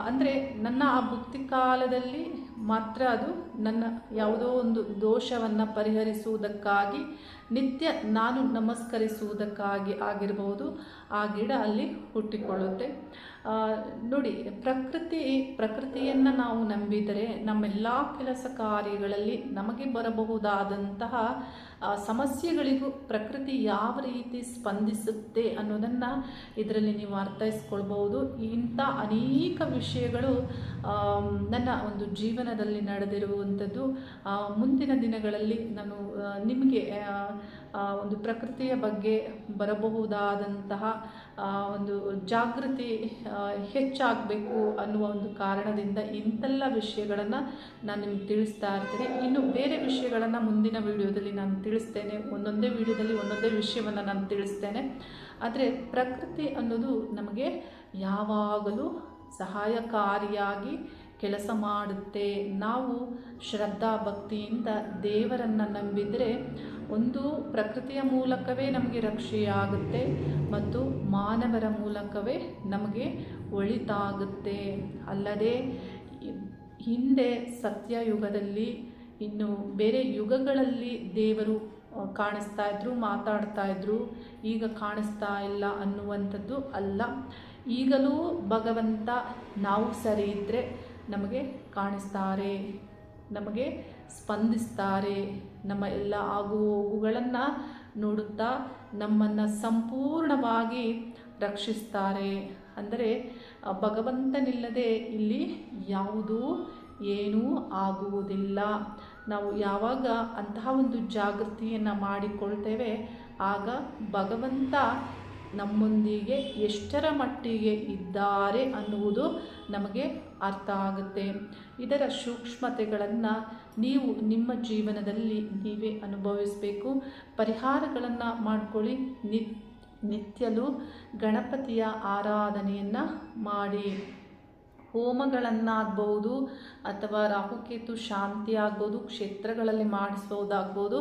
Speaker 1: ಅಂದರೆ ನನ್ನ ಆ ಭುಕ್ತಿ ಕಾಲದಲ್ಲಿ ಮಾತ್ರ ಅದು ನನ್ನ ಯಾವುದೋ ಒಂದು ದೋಷವನ್ನು ಪರಿಹರಿಸುವುದಕ್ಕಾಗಿ ನಿತ್ಯ ನಾನು ನಮಸ್ಕರಿಸುವುದಕ್ಕಾಗಿ ಆಗಿರಬಹುದು ಆ ಗಿಡ ಅಲ್ಲಿ ಹುಟ್ಟಿಕೊಳ್ಳುತ್ತೆ. ನೋಡಿ, ಪ್ರಕೃತಿಯನ್ನು ನಾವು ನಂಬಿದರೆ ನಮ್ಮೆಲ್ಲ ಕೆಲಸ ಕಾರ್ಯಗಳಲ್ಲಿ ನಮಗೆ ಬರಬಹುದಾದಂತಹ ಸಮಸ್ಯೆಗಳಿಗೂ ಪ್ರಕೃತಿ ಯಾವ ರೀತಿ ಸ್ಪಂದಿಸುತ್ತೆ ಅನ್ನೋದನ್ನು ಇದರಲ್ಲಿ ನೀವು ಅರ್ಥೈಸ್ಕೊಳ್ಬಹುದು. ಇಂಥ ಅನೇಕ ವಿಷಯಗಳು ನನ್ನ ಒಂದು ಜೀವನದಲ್ಲಿ ನಡೆದಿರುವಂಥದ್ದು. ಮುಂದಿನ ದಿನಗಳಲ್ಲಿ ನಾನು ನಿಮಗೆ ಒಂದು ಪ್ರಕೃತಿಯ ಬಗ್ಗೆ ಬರಬಹುದಾದಂತಹ ಒಂದು ಜಾಗೃತಿ ಹೆಚ್ಚಾಗಬೇಕು ಅನ್ನುವ ಒಂದು ಕಾರಣದಿಂದ ಇಂಥೆಲ್ಲ ವಿಷಯಗಳನ್ನು ನಾನು ನಿಮ್ಗೆ ತಿಳಿಸ್ತಾ ಇರ್ತೀನಿ. ಇನ್ನು ಬೇರೆ ವಿಷಯಗಳನ್ನು ಮುಂದಿನ ವಿಡಿಯೋದಲ್ಲಿ ನಾನು ತಿಳಿಸ್ತೇನೆ. ಒಂದೊಂದೇ ವಿಡಿಯೋದಲ್ಲಿ ಒಂದೊಂದೇ ವಿಷಯವನ್ನು ನಾನು ತಿಳಿಸ್ತೇನೆ. ಆದರೆ ಪ್ರಕೃತಿ ಅನ್ನೋದು ನಮಗೆ ಯಾವಾಗಲೂ ಸಹಾಯಕಾರಿಯಾಗಿ ಕೆಲಸ ಮಾಡುತ್ತೆ. ನಾವು ಶ್ರದ್ಧಾ ಭಕ್ತಿಯಿಂದ ದೇವರನ್ನು ನಂಬಿದರೆ ಒಂದು ಪ್ರಕೃತಿಯ ಮೂಲಕವೇ ನಮಗೆ ರಕ್ಷೆಯಾಗುತ್ತೆ ಮತ್ತು ಮಾನವರ ಮೂಲಕವೇ ನಮಗೆ ಒಳಿತಾಗುತ್ತೆ. ಅಲ್ಲದೆ ಹಿಂದೆ ಸತ್ಯಯುಗದಲ್ಲಿ ಇನ್ನು ಬೇರೆ ಯುಗಗಳಲ್ಲಿ ದೇವರು ಕಾಣಿಸ್ತಾ ಇದ್ರು, ಮಾತಾಡ್ತಾ ಇದ್ರು, ಈಗ ಕಾಣಿಸ್ತಾ ಇಲ್ಲ ಅನ್ನುವಂಥದ್ದು ಅಲ್ಲ. ಈಗಲೂ ಭಗವಂತ ನಾವು ಸರಿ ಇದ್ದರೆ ನಮಗೆ ಕಾಣಿಸ್ತಾರೆ, ನಮಗೆ ಸ್ಪಂದಿಸ್ತಾರೆ, ನಮ್ಮ ಎಲ್ಲ ಆಗು ಹೋಗುಗಳನ್ನು ನೋಡುತ್ತಾ ನಮ್ಮನ್ನು ಸಂಪೂರ್ಣವಾಗಿ ರಕ್ಷಿಸ್ತಾರೆ. ಅಂದರೆ ಭಗವಂತನಿಲ್ಲದೆ ಇಲ್ಲಿ ಯಾವುದೂ ಏನೂ ಆಗುವುದಿಲ್ಲ. ನಾವು ಯಾವಾಗ ಅಂತಹ ಒಂದು ಜಾಗೃತಿಯನ್ನು ಮಾಡಿಕೊಳ್ತೇವೆ ಆಗ ಭಗವಂತ ನಮ್ಮೊಂದಿಗೆ ಎಷ್ಟರ ಮಟ್ಟಿಗೆ ಇದ್ದಾರೆ ಅನ್ನುವುದು ನಮಗೆ ಅರ್ಥ ಆಗುತ್ತೆ. ಇದರ ಸೂಕ್ಷ್ಮತೆಗಳನ್ನು ನೀವು ನಿಮ್ಮ ಜೀವನದಲ್ಲಿ ನೀವೇ ಅನುಭವಿಸಬೇಕು. ಪರಿಹಾರಗಳನ್ನು ಮಾಡಿಕೊಳ್ಳಿ. ನಿತ್ಯಲೂ ಗಣಪತಿಯ ಆರಾಧನೆಯನ್ನು ಮಾಡಿ. ಹೋಮಗಳನ್ನಾಗ್ಬೋದು ಅಥವಾ ರಾಹುಕೇತು ಶಾಂತಿ ಆಗ್ಬೋದು, ಕ್ಷೇತ್ರಗಳಲ್ಲಿ ಮಾಡಿಸೋದಾಗ್ಬೋದು.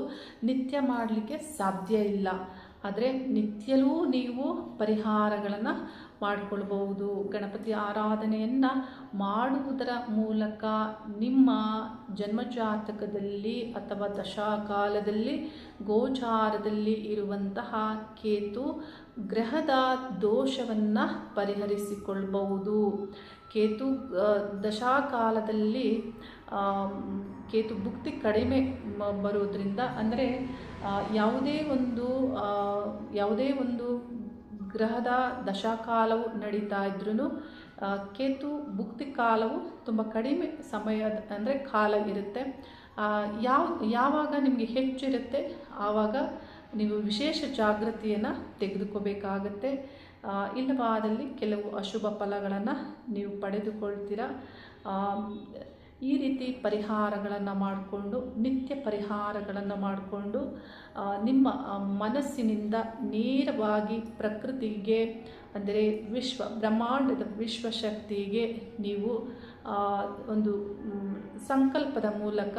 Speaker 1: ನಿತ್ಯ ಮಾಡಲಿಕ್ಕೆ ಸಾಧ್ಯ ಇಲ್ಲ, ಆದರೆ ನಿತ್ಯಲೂ ನೀವು ಪರಿಹಾರಗಳನ್ನು ಮಾಡಿಕೊಳ್ಬಹುದು. ಗಣಪತಿ ಆರಾಧನೆಯನ್ನು ಮಾಡುವುದರ ಮೂಲಕ ನಿಮ್ಮ ಜನ್ಮಜಾತಕದಲ್ಲಿ ಅಥವಾ ದಶಾಕಾಲದಲ್ಲಿ ಗೋಚಾರದಲ್ಲಿ ಇರುವಂತಹ ಕೇತು ಗ್ರಹದ ದೋಷವನ್ನು ಪರಿಹರಿಸಿಕೊಳ್ಳಬಹುದು. ಕೇತು ದಶಾಕಾಲದಲ್ಲಿ ಕೇತು ಭುಕ್ತಿ ಕಡಿಮೆ ಬರೋದ್ರಿಂದ, ಅಂದರೆ ಯಾವುದೇ ಒಂದು ಗ್ರಹದ ದಶಾಕಾಲವು ನಡೀತಾ ಇದ್ರೂ ಕೇತು ಭುಕ್ತಿ ಕಾಲವು ತುಂಬ ಕಡಿಮೆ ಸಮಯದ ಅಂದರೆ ಕಾಲ ಇರುತ್ತೆ. ಯಾವಾಗ ನಿಮಗೆ ಹೆಚ್ಚಿರುತ್ತೆ ಆವಾಗ ನೀವು ವಿಶೇಷ ಜಾಗೃತಿಯನ್ನು ತೆಗೆದುಕೋಬೇಕಾಗತ್ತೆ. ಇಲ್ಲವಾದಲ್ಲಿ ಕೆಲವು ಅಶುಭ ಫಲಗಳನ್ನು ನೀವು ಪಡೆದುಕೊಳ್ತೀರಾ. ಈ ರೀತಿ ಪರಿಹಾರಗಳನ್ನು ಮಾಡಿಕೊಂಡು, ನಿತ್ಯ ಪರಿಹಾರಗಳನ್ನು ಮಾಡಿಕೊಂಡು ನಿಮ್ಮ ಮನಸ್ಸಿನಿಂದ ನೇರವಾಗಿ ಪ್ರಕೃತಿಗೆ, ಅಂದರೆ ಬ್ರಹ್ಮಾಂಡದ ವಿಶ್ವಶಕ್ತಿಗೆ ನೀವು ಒಂದು ಸಂಕಲ್ಪದ ಮೂಲಕ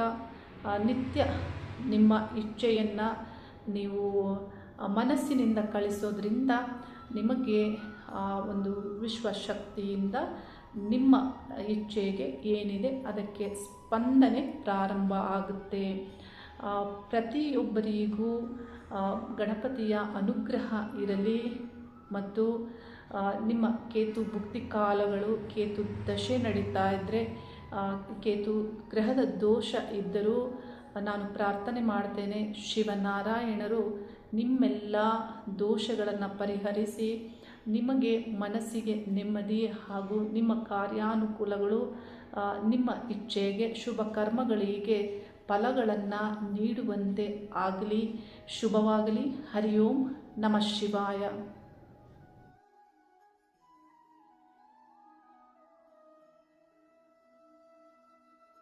Speaker 1: ನಿತ್ಯ ನಿಮ್ಮ ಇಚ್ಛೆಯನ್ನು ನೀವು ಮನಸ್ಸಿನಿಂದ ಕಳಿಸೋದ್ರಿಂದ ನಿಮಗೆ ಒಂದು ವಿಶ್ವಶಕ್ತಿಯಿಂದ ನಿಮ್ಮ ಇಚ್ಛೆಗೆ ಏನಿದೆ ಅದಕ್ಕೆ ಸ್ಪಂದನೆ ಪ್ರಾರಂಭ ಆಗುತ್ತೆ. ಪ್ರತಿಯೊಬ್ಬರಿಗೂ ಗಣಪತಿಯ ಅನುಗ್ರಹ ಇರಲಿ. ಮತ್ತು ನಿಮ್ಮ ಕೇತು ಭುಕ್ತಿ ಕಾಲಗಳು, ಕೇತು ದಶೆ ನಡೀತಾ ಇದ್ದರೆ, ಕೇತು ಗ್ರಹದ ದೋಷ ಇದ್ದರೂ ನಾನು ಪ್ರಾರ್ಥನೆ ಮಾಡ್ತೇನೆ, ಶಿವನಾರಾಯಣರು ನಿಮ್ಮೆಲ್ಲ ದೋಷಗಳನ್ನು ಪರಿಹರಿಸಿ ನಿಮಗೆ ಮನಸ್ಸಿಗೆ ನೆಮ್ಮದಿ ಹಾಗೂ ನಿಮ್ಮ ಕಾರ್ಯಾನುಕೂಲಗಳು, ನಿಮ್ಮ ಇಚ್ಛೆಗೆ, ಶುಭ ಕರ್ಮಗಳಿಗೆ ಫಲಗಳನ್ನು ನೀಡುವಂತೆ ಆಗಲಿ. ಶುಭವಾಗಲಿ. ಹರಿ ಓಂ ನಮಃ ಶಿವಾಯ.